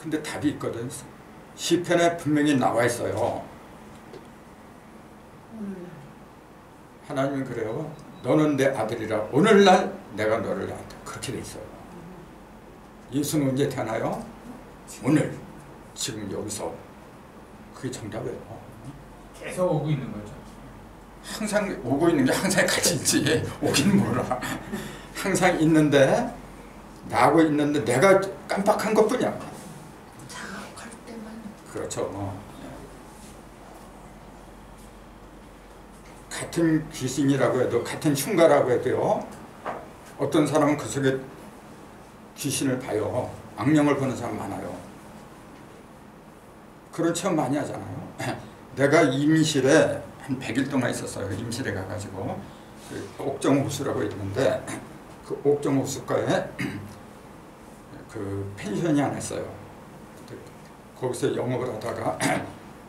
근데 답이 있거든. 시편에 분명히 나와 있어요. 하나님은 그래요. 너는 내 아들이라 오늘날 내가 너를 낳았다. 그렇게 돼 있어요. 예수는 언제 태어나요? 오늘. 지금 여기서. 그게 정답이에요.
계속 오고 있는 거죠.
항상 오고 있는 게 항상 같이 있지. 오긴 뭐라. 항상 있는데 나하고 있는데 내가 깜빡한 것뿐이야.
자각할 때만.
그렇죠. 같은 귀신이라고 해도 같은 흉가라고 해도요. 어떤 사람은 그 속에 귀신을 봐요. 악령을 보는 사람 많아요. 그런 체험 많이 하잖아요. 내가 임실에 한 100일 동안 있었어요. 임실에 가가지고 그 옥정호수라고 있는데 그 옥정호수가에 그 펜션이 하나 있어요. 거기서 영업을 하다가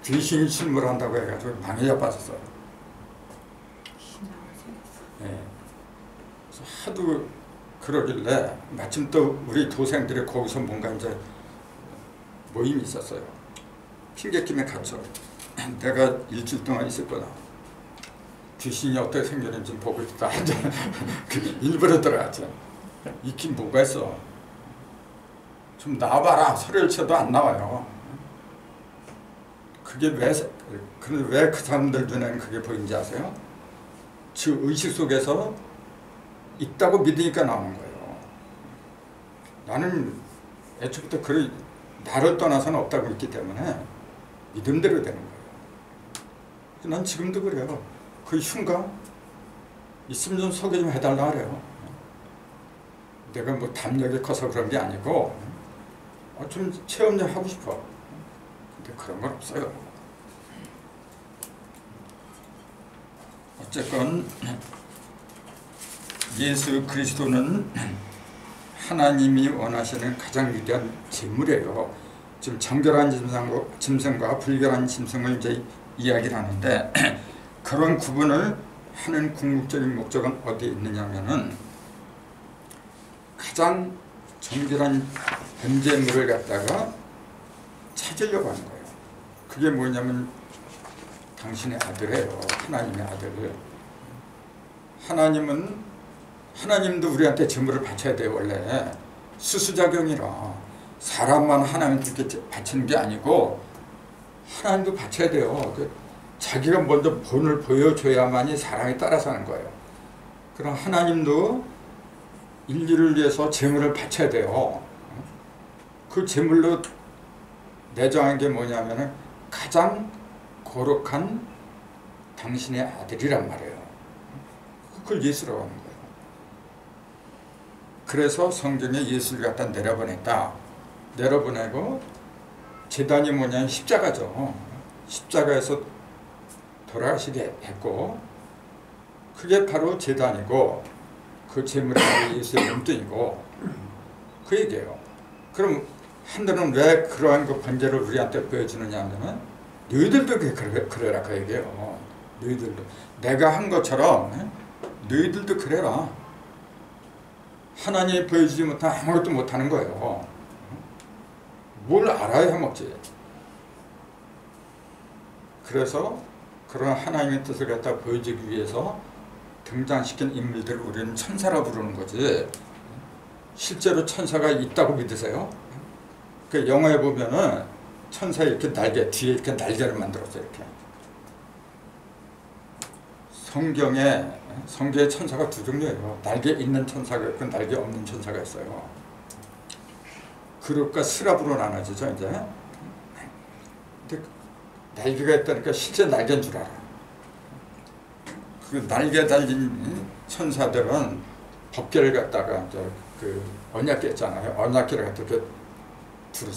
귀신이 출몰한다고 해가지고 망해져 빠졌어요.
신나고 생겼어.
예. 그래서 하도 그러길래 마침 또 우리 도생들이 거기서 뭔가 이제 모임이 있었어요. 핑계김에 갔죠. 내가 일주일 동안 있을 거다. 귀신이 어떻게 생겼는지 보고 있다. 일부러 들어갔죠. 있긴 뭐가 있어. 좀 나와봐라. 소리를 쳐도 안 나와요. 그게 왜 그 사람들 눈에는 그게 보이는지 아세요? 그 의식 속에서 있다고 믿으니까 나오는 거예요. 나는 애초부터 나를 떠나서는 없다고 믿기 때문에 믿음대로 되는 거예요. 난 지금도 그래요. 그 흉가 있으면 좀 소개 좀 해달라 그래요. 내가 뭐 담력이 커서 그런 게 아니고 좀 체험 좀 하고 싶어. 근데 그런 건 없어요. 어쨌건 예수 그리스도는 하나님이 원하시는 가장 위대한 재물이에요. 지금 정결한 짐승과 불결한 짐승을 이제 이야기를 하는데 그런 구분을 하는 궁극적인 목적은 어디에 있느냐면은 가장 정결한 번제물을 갖다가 찾으려고 하는 거예요. 그게 뭐냐면 당신의 아들이에요. 하나님의 아들. 하나님도 우리한테 제물을 바쳐야 돼요. 원래 수수작용이라 사람만 하나님께 바치는 게 아니고 하나님도 바쳐야 돼요. 자기가 먼저 본을 보여줘야만이 사랑에 따라 사는 거예요. 그럼 하나님도 인류를 위해서 제물을 바쳐야 돼요. 그 제물로 내정한 게 뭐냐면은 가장 거룩한 당신의 아들이란 말이에요. 그걸 예수라고 하는 거예요. 그래서 성경에 예수를 갖다 내려보내고 제단이 뭐냐면 십자가죠. 십자가에서 돌아가시게 했고 그게 바로 제단이고 그 제물이 바로 예수의 몸뚱이고 그 얘기예요. 그럼 하늘은 왜 그러한 그 번제를 우리한테 보여주느냐 하면 너희들도 그래라 그 얘기예요. 너희들도 내가 한 것처럼 너희들도 그래라. 하나님이 보여주지 못한 아무것도 못하는 거예요. 뭘 알아야 해먹지. 그래서 그런 하나님의 뜻을 갖다 보여주기 위해서 등장시킨 인물들을 우리는 천사라 부르는 거지. 실제로 천사가 있다고 믿으세요? 그 영화에 보면은 천사 이렇게 뒤에 이렇게 날개를 만들었어요. 이렇게. 성경에 천사가 두 종류예요. 날개 있는 천사가 있고 날개 없는 천사가 있어요. 그룹과 스랍으로 나눠지죠. 이제. 근데 날개가 있다니까 실제 날개인 줄 알아. 그 날개 달린 천사들은 법궤를 갖다가 이제 그 언약궤 있잖아요. 언약궤를 갖다 이렇게 둘을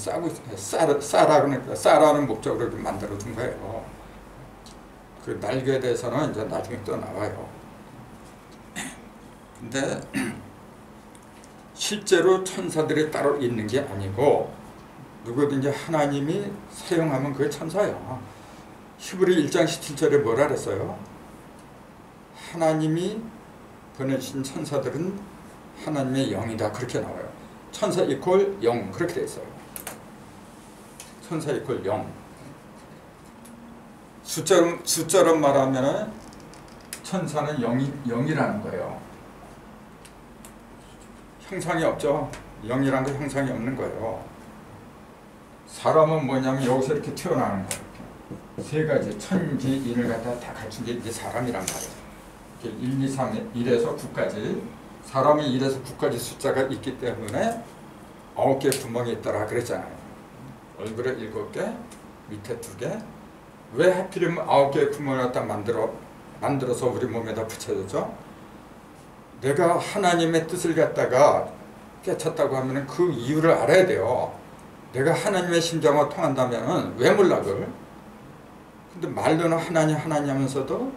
싸라는 목적으로 이렇게 만들어 둔 거예요. 그 날개에 대해서는 이제 나중에 또 나와요. 근데 실제로 천사들이 따로 있는 게 아니고 누구든지 하나님이 사용하면 그게 천사예요. 히브리 1장 17절에 뭐라 그랬어요? 하나님이 보내주신 천사들은 하나님의 영이다. 그렇게 나와요. 천사 이퀄 영 그렇게 돼 있어요. 천사 이퀄 영. 숫자로 말하면 천사는 영이라는 거예요. 형상이 없죠. 영이라는 건 형상이 없는 거예요. 사람은 뭐냐면 여기서 이렇게 튀어나오는 거예요. 이렇게. 세 가지 천지 인을 갖다 다 갖춘 게 이제 사람이란 말이에요. 1, 2, 3, 1에서 9까지 사람이 1에서 9까지 숫자가 있기 때문에 9개의 구멍이 있더라 그랬잖아요. 얼굴에 7개, 밑에 2개. 왜 하필이면 9개의 구멍을 갖다 만들어서 우리 몸에다 붙여줬죠? 내가 하나님의 뜻을 갖다가 깨쳤다고 하면 그 이유를 알아야 돼요. 내가 하나님의 심정과 통한다면 왜 몰라 그걸? 근데 말로는 하나님 하면서도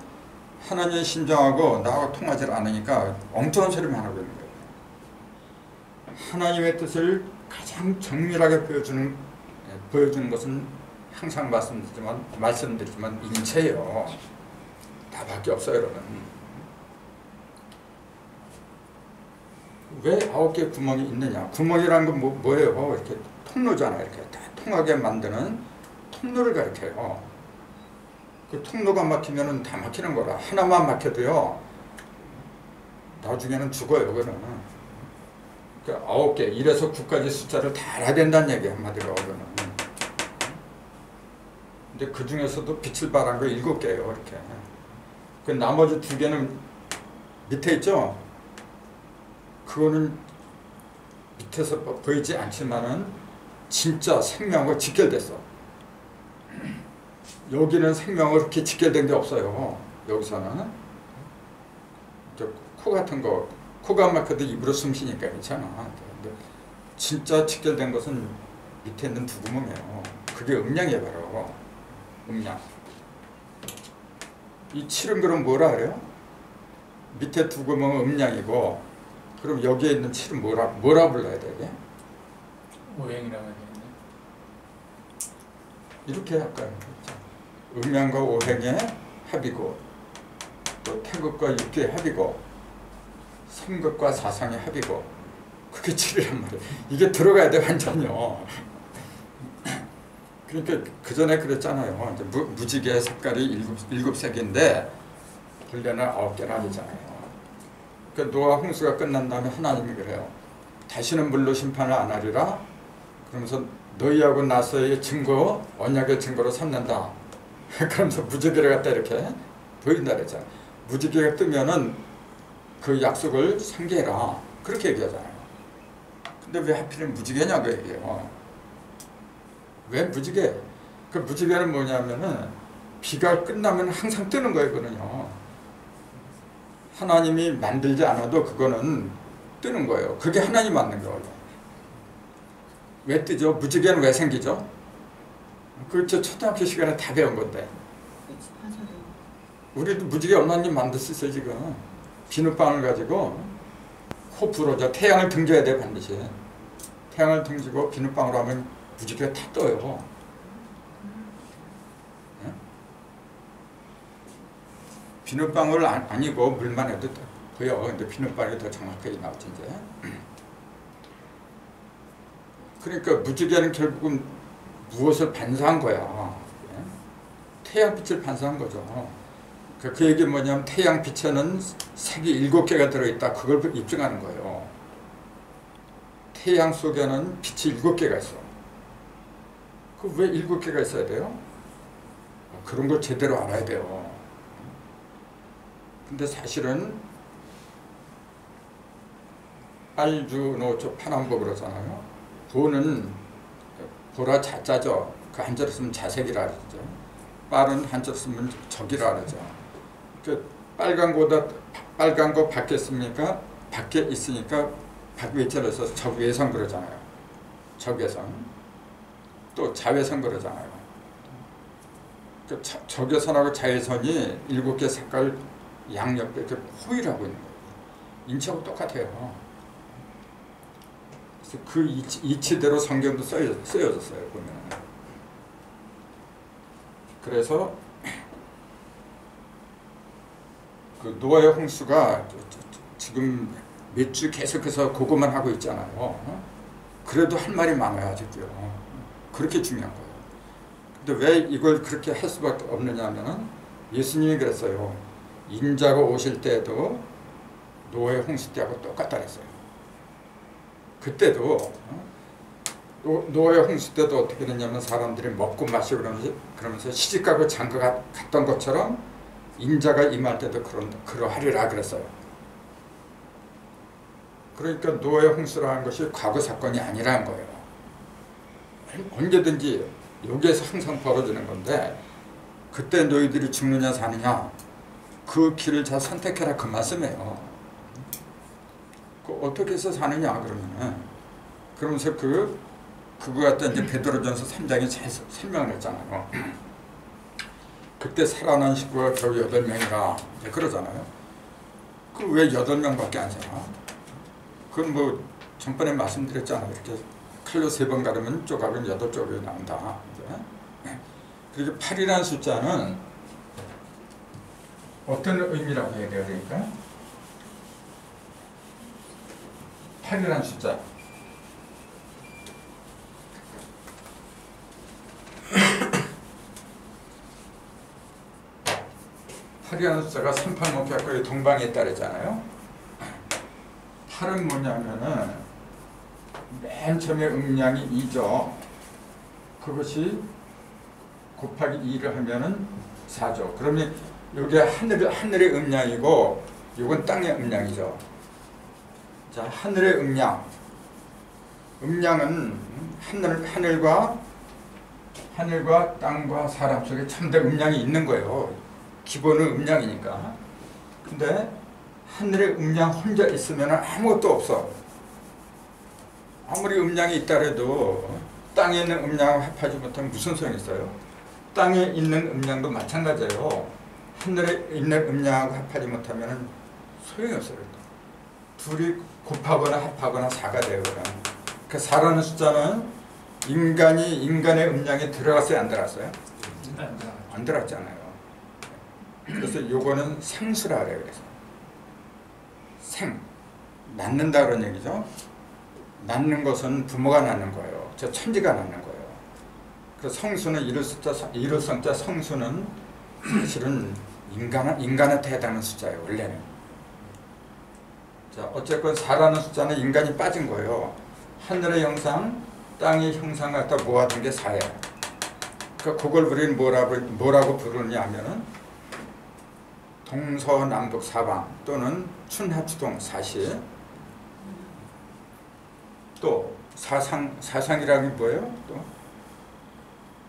하나님의 심정하고 나하고 통하지 않으니까 엉뚱한 소리만 하고 있는 거예요. 하나님의 뜻을 가장 정밀하게 보여주는 것은 항상 말씀드리지만 인체예요. 나밖에 없어요, 여러분. 왜 9개의 구멍이 있느냐? 구멍이라는 건 뭐예요? 이렇게 통로잖아요. 이렇게 다 통하게 만드는 통로를 가리켜요. 그 통로가 막히면은 다 막히는 거라. 하나만 막혀도요, 나중에는 죽어요, 그거는. 그러니까 9개, 1에서 9까지 숫자를 다 알아야 된다는 얘기 한마디로, 그거는. 근데 그 중에서도 빛을 발한 거 7개예요, 이렇게. 그 나머지 2개는 밑에 있죠? 그거는 밑에서 보이지 않지만은 진짜 생명하고 직결됐어. 여기는 생명으로 그렇게 직결된 게 없어요. 여기서는. 코 같은 거, 코가 막혀도 입으로 숨 쉬니까 괜찮아. 근데 진짜 직결된 것은 밑에 있는 2구멍이에요. 그게 음량이에요, 바로. 음량. 이 7은 그럼 뭐라 그래요? 밑에 2구멍은 음량이고, 그럼 여기에 있는 7은 뭐라 불러야 되게?
오행이라고 해야 되겠네.
이렇게 할까요? 음양과 오행의 합이고, 또 태극과 육기의 합이고, 삼극과 사상의 합이고, 그게 7이란 말이에요. 이게 들어가야 돼, 완전요. 그러니까 그 전에 그랬잖아요. 이제 무지개 색깔이 7색인데 본래는 9개는 아니잖아요. 그러니까 노아 홍수가 끝난 다음에 하나님이 그래요. 다시는 물로 심판을 안 하리라. 그러면서 너희하고 나서의 증거, 언약의 증거로 삼는다. 그러면서 무지개를 갖다 이렇게 보인다 그랬잖아요. 무지개가 뜨면은 그 약속을 상기해라. 그렇게 얘기하잖아요. 근데 왜 하필이면 무지개냐고 얘기해요. 왜 무지개? 그 무지개는 뭐냐면은 비가 끝나면 항상 뜨는 거예요, 그거는요. 하나님이 만들지 않아도 그거는 뜨는 거예요. 그게 하나님 만든 거예요. 왜 뜨죠? 무지개는 왜 생기죠? 그렇죠. 초등학교 시간에 다 배운 건데.
맞아요.
우리도 무지개 얼마나 만들 수 있어요, 지금. 비눗방울 가지고 코 불어줘. 태양을 등져야 돼, 반드시. 태양을 등지고 비눗방울 하면 무지개가 다 떠요. 네? 비눗방울 아니고 물만 해도 보여. 근데 비눗방울이 더 정확하게 나오지 이제. 그러니까 무지개는 결국은 무엇을 반사한 거야. 네? 태양빛을 반사한 거죠. 그 얘기 뭐냐면 태양빛에는 색이 7개가 들어있다. 그걸 입증하는 거예요. 태양 속에는 빛이 7개가 있어. 그 왜 7개가 있어야 돼요? 그런 걸 제대로 알아야 돼요. 근데 사실은 알주노조 파남보 그러잖아요. 보는 보라 자자죠. 그 한자로 쓰면 자색이라 그러죠. 빨은 한자로 쓰면 적이라 그러죠. 그 빨간 거 밖에 있습니까? 밖에 있으니까 박외자로 써서 적외선 그러잖아요. 적외선. 또 자외선 그러잖아요. 그 적외선하고 자외선이 7개 색깔 양옆에 이렇게 호일하고 있는 거예요. 인체하고 똑같아요. 그래서 그 이치대로 성경도 쓰여졌어요, 보면. 그래서 그 노아의 홍수가 지금 몇 주 계속해서 그것만 하고 있잖아요. 그래도 할 말이 많아요, 아직도요. 그렇게 중요한 거예요. 근데 왜 이걸 그렇게 할 수밖에 없느냐 하면은 예수님이 그랬어요. 인자가 오실 때도 노아의 홍수 때하고 똑같다 그랬어요. 그때도 노아의 홍수 때도 어떻게 됐냐면 사람들이 먹고 마시고 그러면서 시집가고 장가가 갔던 것처럼 인자가 임할 때도 그러하리라 그랬어요. 그러니까 노아의 홍수라는 것이 과거 사건이 아니라는 거예요. 언제든지 여기에서 항상 벌어지는 건데 그때 너희들이 죽느냐 사느냐 그 길을 잘 선택해라 그 말씀이에요. 어떻게 해서 사느냐 그러면은 그러면서 그거 갖다 이제 베드로전서 3장에 잘 설명을 했잖아요. 그때 살아난 식구가 겨우 8명이라 그러잖아요. 그럼 왜 8명밖에 안 살아? 그건 뭐 전번에 말씀드렸잖아요. 이렇게 칼로 3번 가르면 쪼가면 8쪽이 나온다. 그리고 8이라는 숫자는 어떤 의미라고 해야 돼요? 그러니까 8이라는 숫자 8이라는 숫자가 38목표학교의 동방에 따르잖아요. 8은 뭐냐면은 맨 처음에 음량이 2죠. 그것이 곱하기 2를 하면은 4죠. 그러면 이게 하늘의 음량이고 이건 땅의 음량이죠. 자, 하늘의 음량은 하늘과 땅과 사람 속에 참된 음량이 있는 거예요. 기본은 음량이니까. 근데 하늘의 음량 혼자 있으면 아무것도 없어. 아무리 음량이 있다 해도 땅에 있는 음량하고 합하지 못하면 무슨 소용이 있어요? 땅에 있는 음량도 마찬가지예요. 하늘에 있는 음량하고 합하지 못하면 소용이 없어요. 둘이 곱하거나 합하거나 4가 돼요. 그 4라는 숫자는 인간의 음량에 들어갔어요? 안 들어갔어요? 안 들어갔잖아요. 그래서 요거는 생수라 그래요. 그래서 낳는다 그런 얘기죠. 낳는 것은 부모가 낳는 거예요. 저 천지가 낳는 거예요. 그래서 성수는 이룰 성자 성수는 사실은 인간한테 해당하는 숫자예요. 원래는. 자, 어쨌건 4라는 숫자는 인간이 빠진 거예요. 하늘의 형상, 땅의 형상 갖다 모아둔 게 4예요. 그러니까 그걸 우리는 뭐라고 부르냐 하면은 동서남북 사방 또는 춘하추동 사시 또 사상이라는 게 뭐예요? 또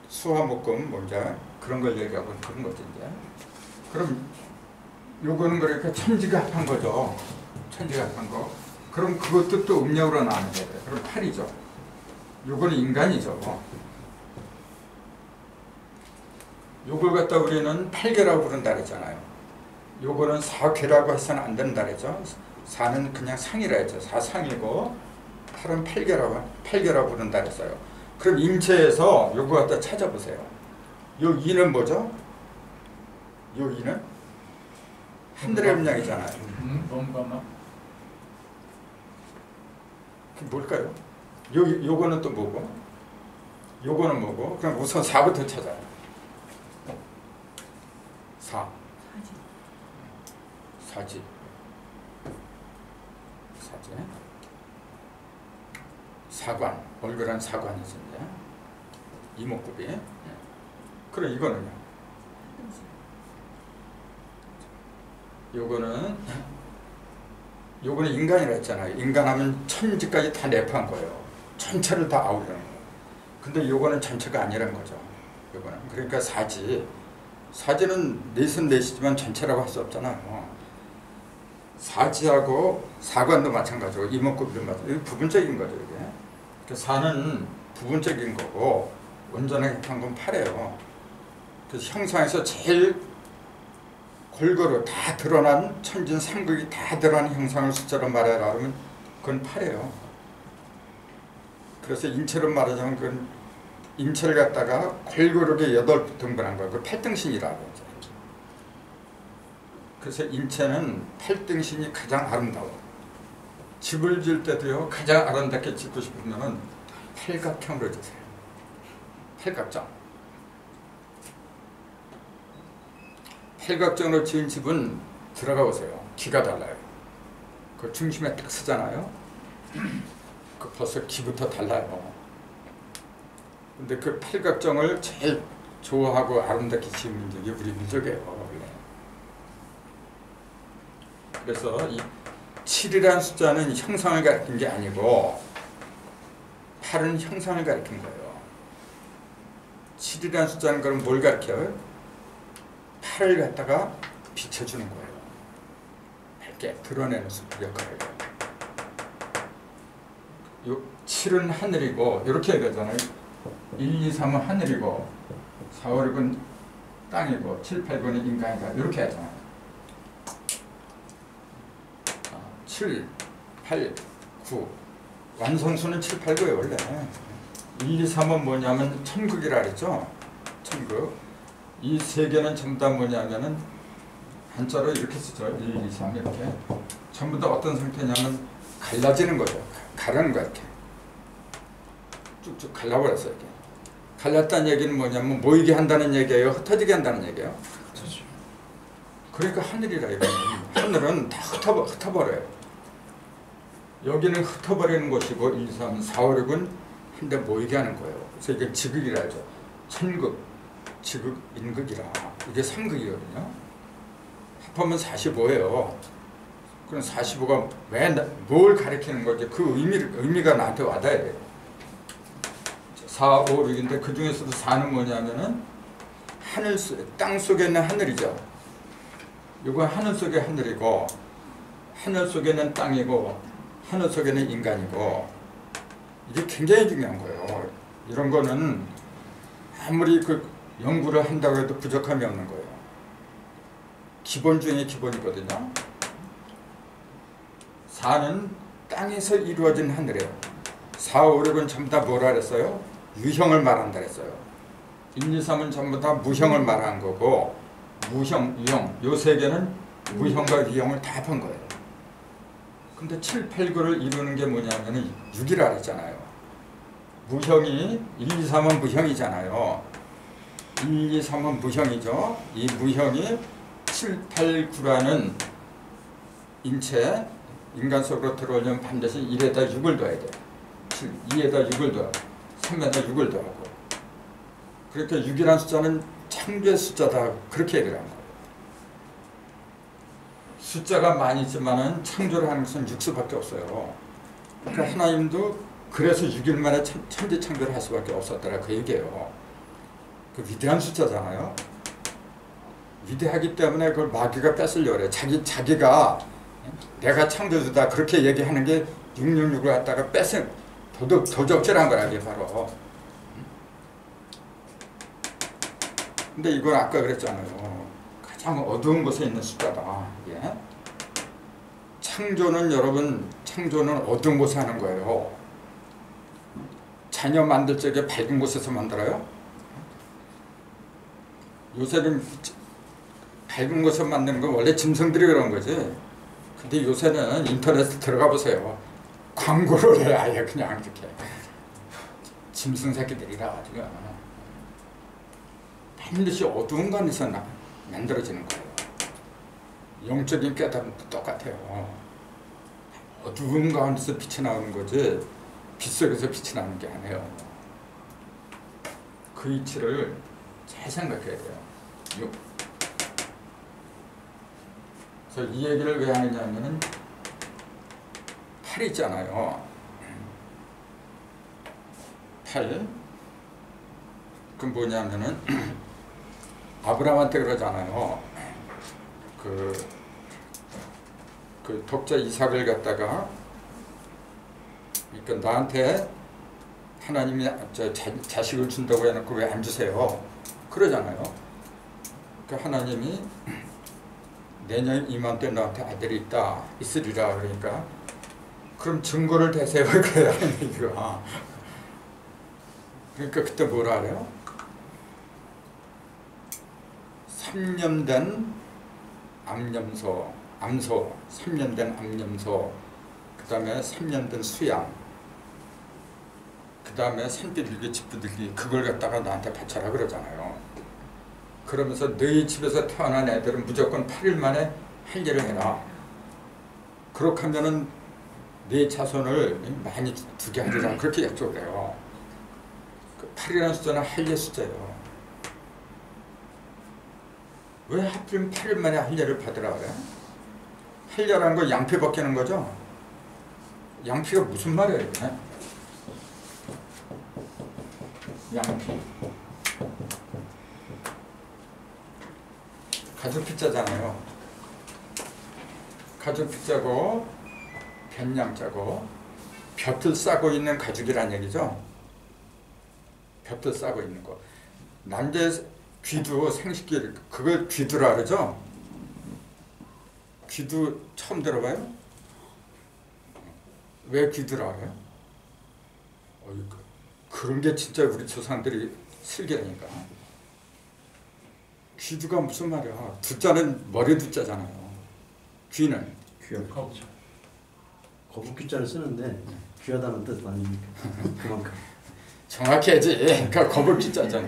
수화목금 뭐 이제 그런 걸 얘기하고 그런 거지 이제. 그럼 요거는 그러니까 천지가 합한 거죠. 천지가 합한 거. 그럼 그것도 또 음력으로 나누게 돼. 그럼 8이죠. 요거는 인간이죠. 요걸 갖다 우리는 8개라고 부른다 그랬잖아요. 요거는 4괴라고 해서는 안 된다 그랬죠. 4는 그냥 상이라 했죠. 4상이고 8은 8개라고 부른다 그랬어요. 그럼 인체에서 요거 갖다 찾아보세요. 요 2는 뭐죠? 요 2는 하늘의 음량이잖아요.
뭔가
그게 뭘까요? 요거는 또 뭐고? 요거는 뭐고? 그럼 우선 4부터 찾아요. 4지. 사관, 얼굴한 사관이지 이제. 이목구비. 그럼 이거는요? 요거는 인간이라 했잖아요. 인간하면 천지까지 다 내포한 거예요. 전체를 다 아우르는 거예요. 근데 요거는 전체가 아니라는 거죠. 요거는. 그러니까 사지는 넷은 넷이지만 전체라고 할 수 없잖아요. 사지하고 사관도 마찬가지고 이목구비도 마찬가지고 이게 부분적인 거죠. 이게. 그러니까 사는 부분적인 거고 온전하게 한 건 8이에요. 그래서 형상에서 제일 골고루 다 드러난 천진 삼극이 다 드러난 형상을 숫자로 말해라 그러면 그건 8이에요. 그래서 인체로 말하자면 그건 인체를 갖다가 골고루게 8등분한 거예요. 그 8등신이라고 하죠. 그래서 인체는 8등신이 가장 아름다워. 집을 지을 때도요, 가장 아름답게 짓고 싶으면 팔각형으로 지세요. 팔각정. 팔각정으로 지은 집은 들어가 보세요. 기가 달라요. 그 중심에 딱 서잖아요. 그 벌써 기부터 달라요. 근데 그 팔각정을 제일 좋아하고 아름답게 지은 민족이 우리 민족이에요. 원래. 그래서 이 7이라는 숫자는 형상을 가리킨 게 아니고 8은 형상을 가리킨 거예요. 7이라는 숫자는 그럼 뭘 가리켜요? 8을 갖다가 비춰주는 거예요. 밝게 드러내는 역할을 해요. 요 7은 하늘이고 이렇게 얘기하잖아요. 1, 2, 3은 하늘이고 4, 5, 6은 땅이고 7, 8, 9는 인간이다. 이렇게 하잖아요. 7, 8, 9 완성수는 7, 8, 9예요 원래. 1, 2, 3은 뭐냐면 천국이라 그랬죠. 천국. 이 세 개는 전부 다 뭐냐면은 한자로 이렇게 쓰죠. 1, 2, 3 이렇게. 전부 다 어떤 상태냐면 갈라지는 거죠. 가르는 거야 이렇게. 쭉쭉 갈라버렸어요 이렇게. 갈랐다는 얘기는 뭐냐면 모이게 한다는 얘기예요? 흩어지게 한다는 얘기예요? 그러니까 하늘이라 이거는. 하늘은 다 흩어버려요. 여기는 흩어버리는 곳이고 1, 2, 3, 4, 5, 6은 한데 모이게 하는 거예요. 그래서 이게 지극이라 하죠. 천극, 지극, 인극이라. 이게 3극이거든요. 합하면 45예요. 그럼 45가 왜 뭘 가리키는 거지? 그 의미가 나한테 와닿아야 돼요. 4, 5, 6인데 그 중에서도 4는 뭐냐면은 땅 속에 있는 하늘이죠. 이건 하늘 속의 하늘이고 하늘 속에는 땅이고 하늘 속에는 인간이고 이게 굉장히 중요한 거예요. 이런 거는 아무리 그 연구를 한다고 해도 부족함이 없는 거예요. 기본 중에 기본이거든요. 4는 땅에서 이루어진 하늘이에요. 4, 5, 6은 전부 다 뭐라 그랬어요? 유형을 말한다 그랬어요. 1, 2, 3은 전부 다 무형을 말한 거고 무형, 유형 요 세 개는 무형과 유형을 다 합한 거예요. 근데 7, 8, 9를 이루는 게 뭐냐면은 6이라 그랬잖아요. 무형이 1, 2, 3은 무형이잖아요. 1, 2, 3은 무형이죠. 이 무형이 7, 8, 9라는 인체 인간 속으로 들어오려면 반드시 1에다 6을 더해야 돼요. 7, 2에다 6을 더하고 3에다 6을 더하고. 그러니까 6이라는 숫자는 창조의 숫자다. 그렇게 얘기를 한 거예요. 숫자가 많이 있지만은 창조를 하는 것은 6수밖에 없어요. 그러니까 하나님도 그래서 6일 만에 천지 창조를 할 수밖에 없었더라. 그 얘기예요. 그 위대한 숫자잖아요. 위대하기 때문에 그걸 마귀가 뺏으려고 그래. 자기가 내가 창조주다 그렇게 얘기하는 게 666을 갖다가 뺏은 도적질한 거라 이게 바로. 근데 이건 아까 그랬잖아요. 가장 어두운 곳에 있는 숫자다. 예? 창조는 여러분 창조는 어두운 곳에 하는 거예요. 자녀 만들 적에 밝은 곳에서 만들어요? 요새는 밝은 곳에서 만드는 건 원래 짐승들이 그런 거지. 근데 요새는 인터넷에 들어가 보세요. 광고를 해 아예 그냥 이렇게. 짐승 새끼들이라 가지고 반드시 어두운 곳에서 만들어지는 거예요. 영적인 깨달음도 똑같아요. 어두운 가운데서 빛이 나오는 거지 빛 속에서 빛이 나는 게 아니에요. 그 이치를 잘 생각해야 돼요. 6. 그래서 이 얘기를 왜 하느냐면은 8 있잖아요. 8. 그건 뭐냐면은 아브라함한테 그러잖아요. 그 독자 이삭을 갖다가 그러니까 나한테 하나님이 자식을 준다고 해놓고 왜 안 주세요? 그러잖아요. 그러니까 하나님이 내년 이맘때 너한테 아들이 있으리라 그러니까 그럼 증거를 대세요. 그래야 하는 얘기가. 그러니까 그때 뭐라 그래요? 3년 된 암소, 3년 된 암염소, 그 다음에 3년 된 수양, 그 다음에 산비둘기, 집비둘기 그걸 갖다가 나한테 바쳐라 그러잖아요. 그러면서 너희 집에서 태어난 애들은 무조건 8일 만에 할례를 해라. 그렇게 하면은 네 자손을 많이 두게 하리라 그렇게 약속을 해요. 그 8이라는 숫자는 할례 숫자예요. 왜 하필 8일 만에 할례를 받으라 그래? 할례라는 거 양피 벗기는 거죠? 양피가 무슨 말이에요 이게? 양피 가죽 피자잖아요. 가죽 피자고 변양자고 벼틀 싸고 있는 가죽이란 얘기죠. 벼틀 싸고 있는 거. 남자의 귀도 생식기 그걸 귀두라 그러죠. 귀두 처음 들어봐요? 왜 귀두라 그래요? 그런 게 진짜 우리 조상들이 슬기라니까. 귀두가 무슨 말이야? 두자는 머리 두자잖아요. 귀는
귀하다. 거북귀자를 쓰는데 귀하다는 뜻 아닙니까? 그만큼.
정확히 해야지. 그러니까 거북귀자잖아.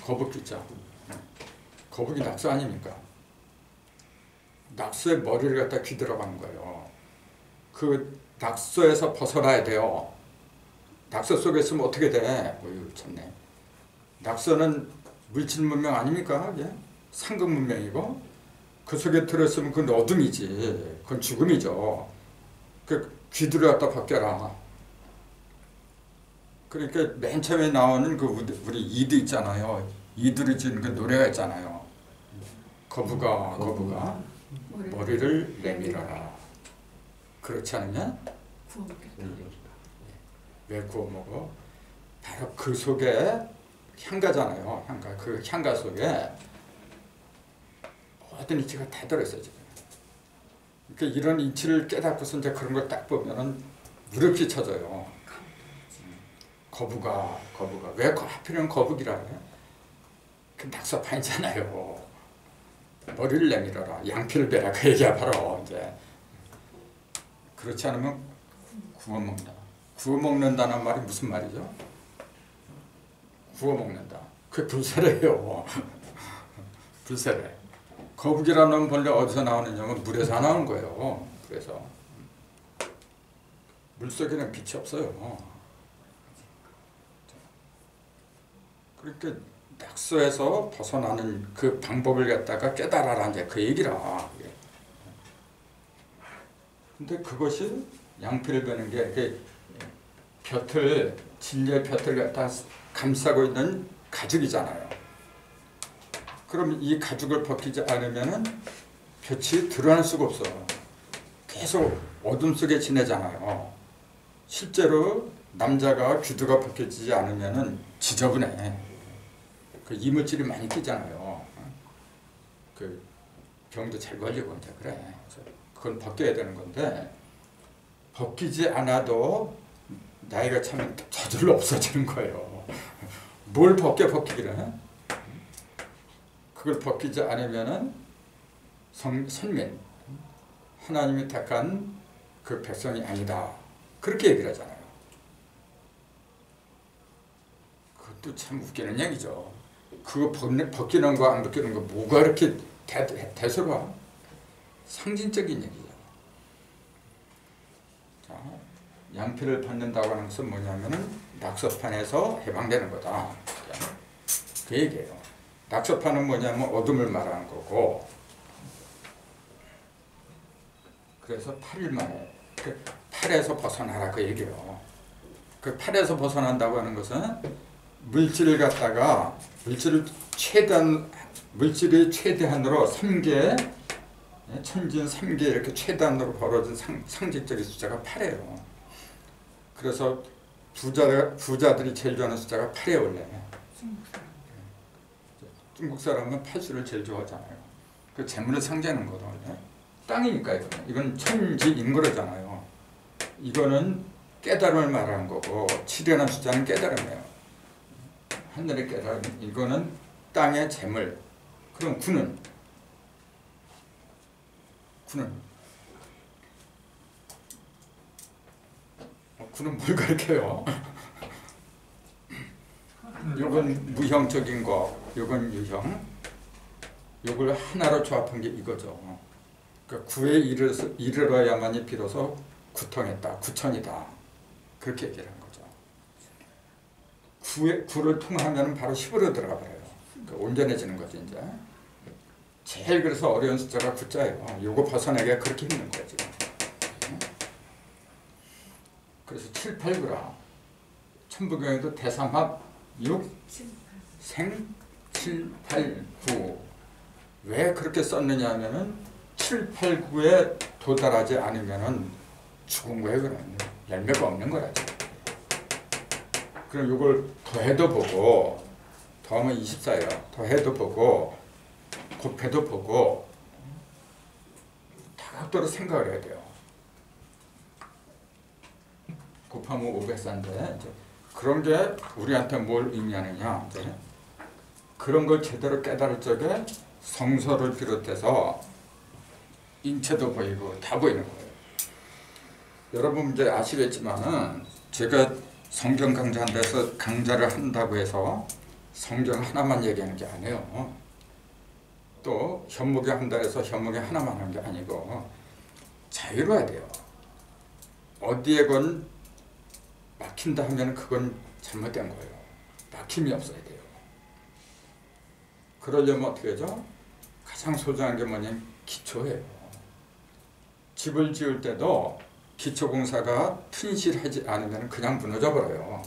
거북귀자. 거북이 낙서 아닙니까? 낙서의 머리를 갖다 귀두라고 하는 거예요. 그 낙서에서 벗어나야 돼요. 낙서 속에 있으면 어떻게 돼? 참네. 낙서는 물질 문명 아닙니까? 예? 상급 문명이고 그 속에 들어있으면 그건 어둠이지. 그건 죽음이죠. 그 귀두를 갖다 벗겨라. 그러니까 맨 처음에 나오는 그 우리 이드 있잖아요. 이드를 지은 그 노래가 있잖아요. 거북아 머리를 내밀어라. 그렇지 않으면
구워 먹겠다.
왜 구워 먹어? 바로 그 속에 향가잖아요. 향가. 그 향가 속에 모든 이치가 다 들어있어요. 지금. 그러니까 이런 이치를 깨닫고서 이제 그런 걸 딱 보면은 무릎이 쳐져요. 거북아 왜 하필이면 거북이라 그래? 그 낙서판이잖아요. 머리를 내밀어라. 양피를 베라. 그 얘기야 바로 이제. 그렇지 않으면 구워 먹는다. 구워 먹는다는 말이 무슨 말이죠? 구워 먹는다. 그게 불세례예요. 불세례. 거북이라는 놈은 본래 어디서 나오느냐면 물에서 나오는 거예요. 그래서 물속에는 빛이 없어요. 그러니까 낙서에서 벗어나는 그 방법을 갖다가 깨달아라 이제 그 얘기라. 근데 그것이 양피를 베는 게 벼틀 진리의 벼틀 갖다 감싸고 있는 가죽이잖아요. 그럼 이 가죽을 벗기지 않으면은 볕이 드러날 수가 없어. 계속 어둠 속에 지내잖아요. 실제로 남자가 귀두가 벗겨지지 않으면은 지저분해. 그 이물질이 많이 끼잖아요. 그 병도 잘 걸리고 이제 그래. 그건 벗겨야 되는 건데 벗기지 않아도 나이가 차면 저절로 없어지는 거예요. 뭘 벗기기를? 그걸 벗기지 않으면은 선민 하나님이 택한 그 백성이 아니다. 그렇게 얘기를 하잖아요. 그것도 참 웃기는 얘기죠. 그거 벗기는 거 안 벗기는 거 뭐가 이렇게 대서가 상징적인 얘기죠. 자, 양피를 받는다고 하는 것은 뭐냐면은 낙서판에서 해방되는 거다. 그 얘기예요. 낙서판은 뭐냐면 어둠을 말하는 거고, 그래서 8일 만에 그 8에서 벗어나라 그 얘기예요. 그 8에서 벗어난다고 하는 것은 물질을 갖다가 물질이 최대한으로 3개, 천진 3개 이렇게 최대한으로 벌어진 상징적인 숫자가 8이에요. 그래서 부자들이 제일 좋아하는 숫자가 8이에요 원래. 중국 사람은 8수를 제일 좋아하잖아요. 그 재물을 상징하는 거죠. 땅이니까 이건 천지인거잖아요. 이거는 깨달음을 말하는 거고 7이라는 숫자는 깨달음이에요. 하늘의 깨달음. 이거는 땅의 재물. 그럼 9는 뭘 가르쳐요? 요건 무형적인 거, 요건 유형. 요걸 하나로 조합한 게 이거죠. 그러니까 9에 이르러야만이 비로소 구통했다, 구천이다. 그렇게 얘기를 한 거죠. 9를 통하면 바로 10으로 들어가 버려요. 그러니까 온전해지는 거죠 이제. 제일 그래서 어려운 숫자가 9자예요. 요거 벗어내기가 그렇게 힘든 거예요 지금. 그래서 7, 8, 9라. 천부경에도 대삼합 6, 생, 7, 8, 9. 왜 그렇게 썼느냐 하면은 7, 8, 9에 도달하지 않으면은 죽은 거예요. 그러면 열매가 없는 거라죠. 그럼 이걸 더해도 보고, 더하면 24예요. 더해도 보고, 곱해도 보고, 다각도로 생각을 해야 돼요. 곱하면 504인데 이제 그런 게 우리한테 뭘 의미하느냐? 이제 그런 걸 제대로 깨달을 적에 성서를 비롯해서 인체도 보이고 다 보이는 거예요. 여러분 이제 아시겠지만은 제가 성경 강좌한 데서 강좌를 한다고 해서 성경 하나만 얘기하는 게 아니에요. 또 현목에 한다 해서 현목에 하나만 하는 게 아니고 자유로워야 돼요. 어디에건 막힌다 하면 그건 잘못된 거예요. 막힘이 없어야 돼요. 그러려면 어떻게 하죠? 가장 소중한 게 뭐냐면 기초예요. 집을 지을 때도 기초공사가 튼실하지 않으면 그냥 무너져 버려요.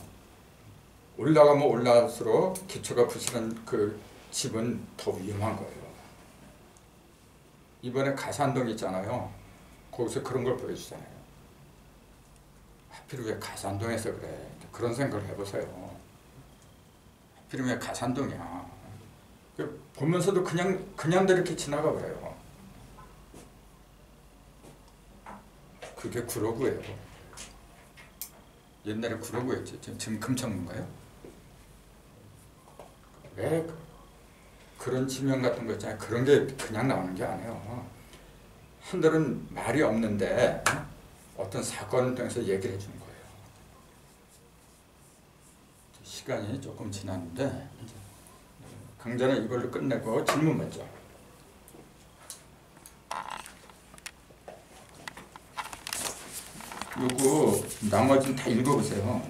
올라가면 올라갈수록 기초가 부실한 그 집은 더 위험한 거예요. 이번에 가산동 있잖아요. 거기서 그런 걸 보여주잖아요. 하필 왜 가산동에서 그래? 그런 생각을 해보세요. 하필 왜 가산동이야? 보면서도 그냥 이렇게 지나가 버려요. 그게 구로구예요. 옛날에 구로구였지. 지금 금천구인가요? 왜 그런 지명 같은 거 있잖아요. 그런 게 그냥 나오는 게 아니에요. 한들은 말이 없는데 어떤 사건을 통해서 얘기를 해주는 거예요. 시간이 조금 지났는데 강좌는 이걸로 끝내고 질문 먼저. 요거 나머지는 다 읽어보세요.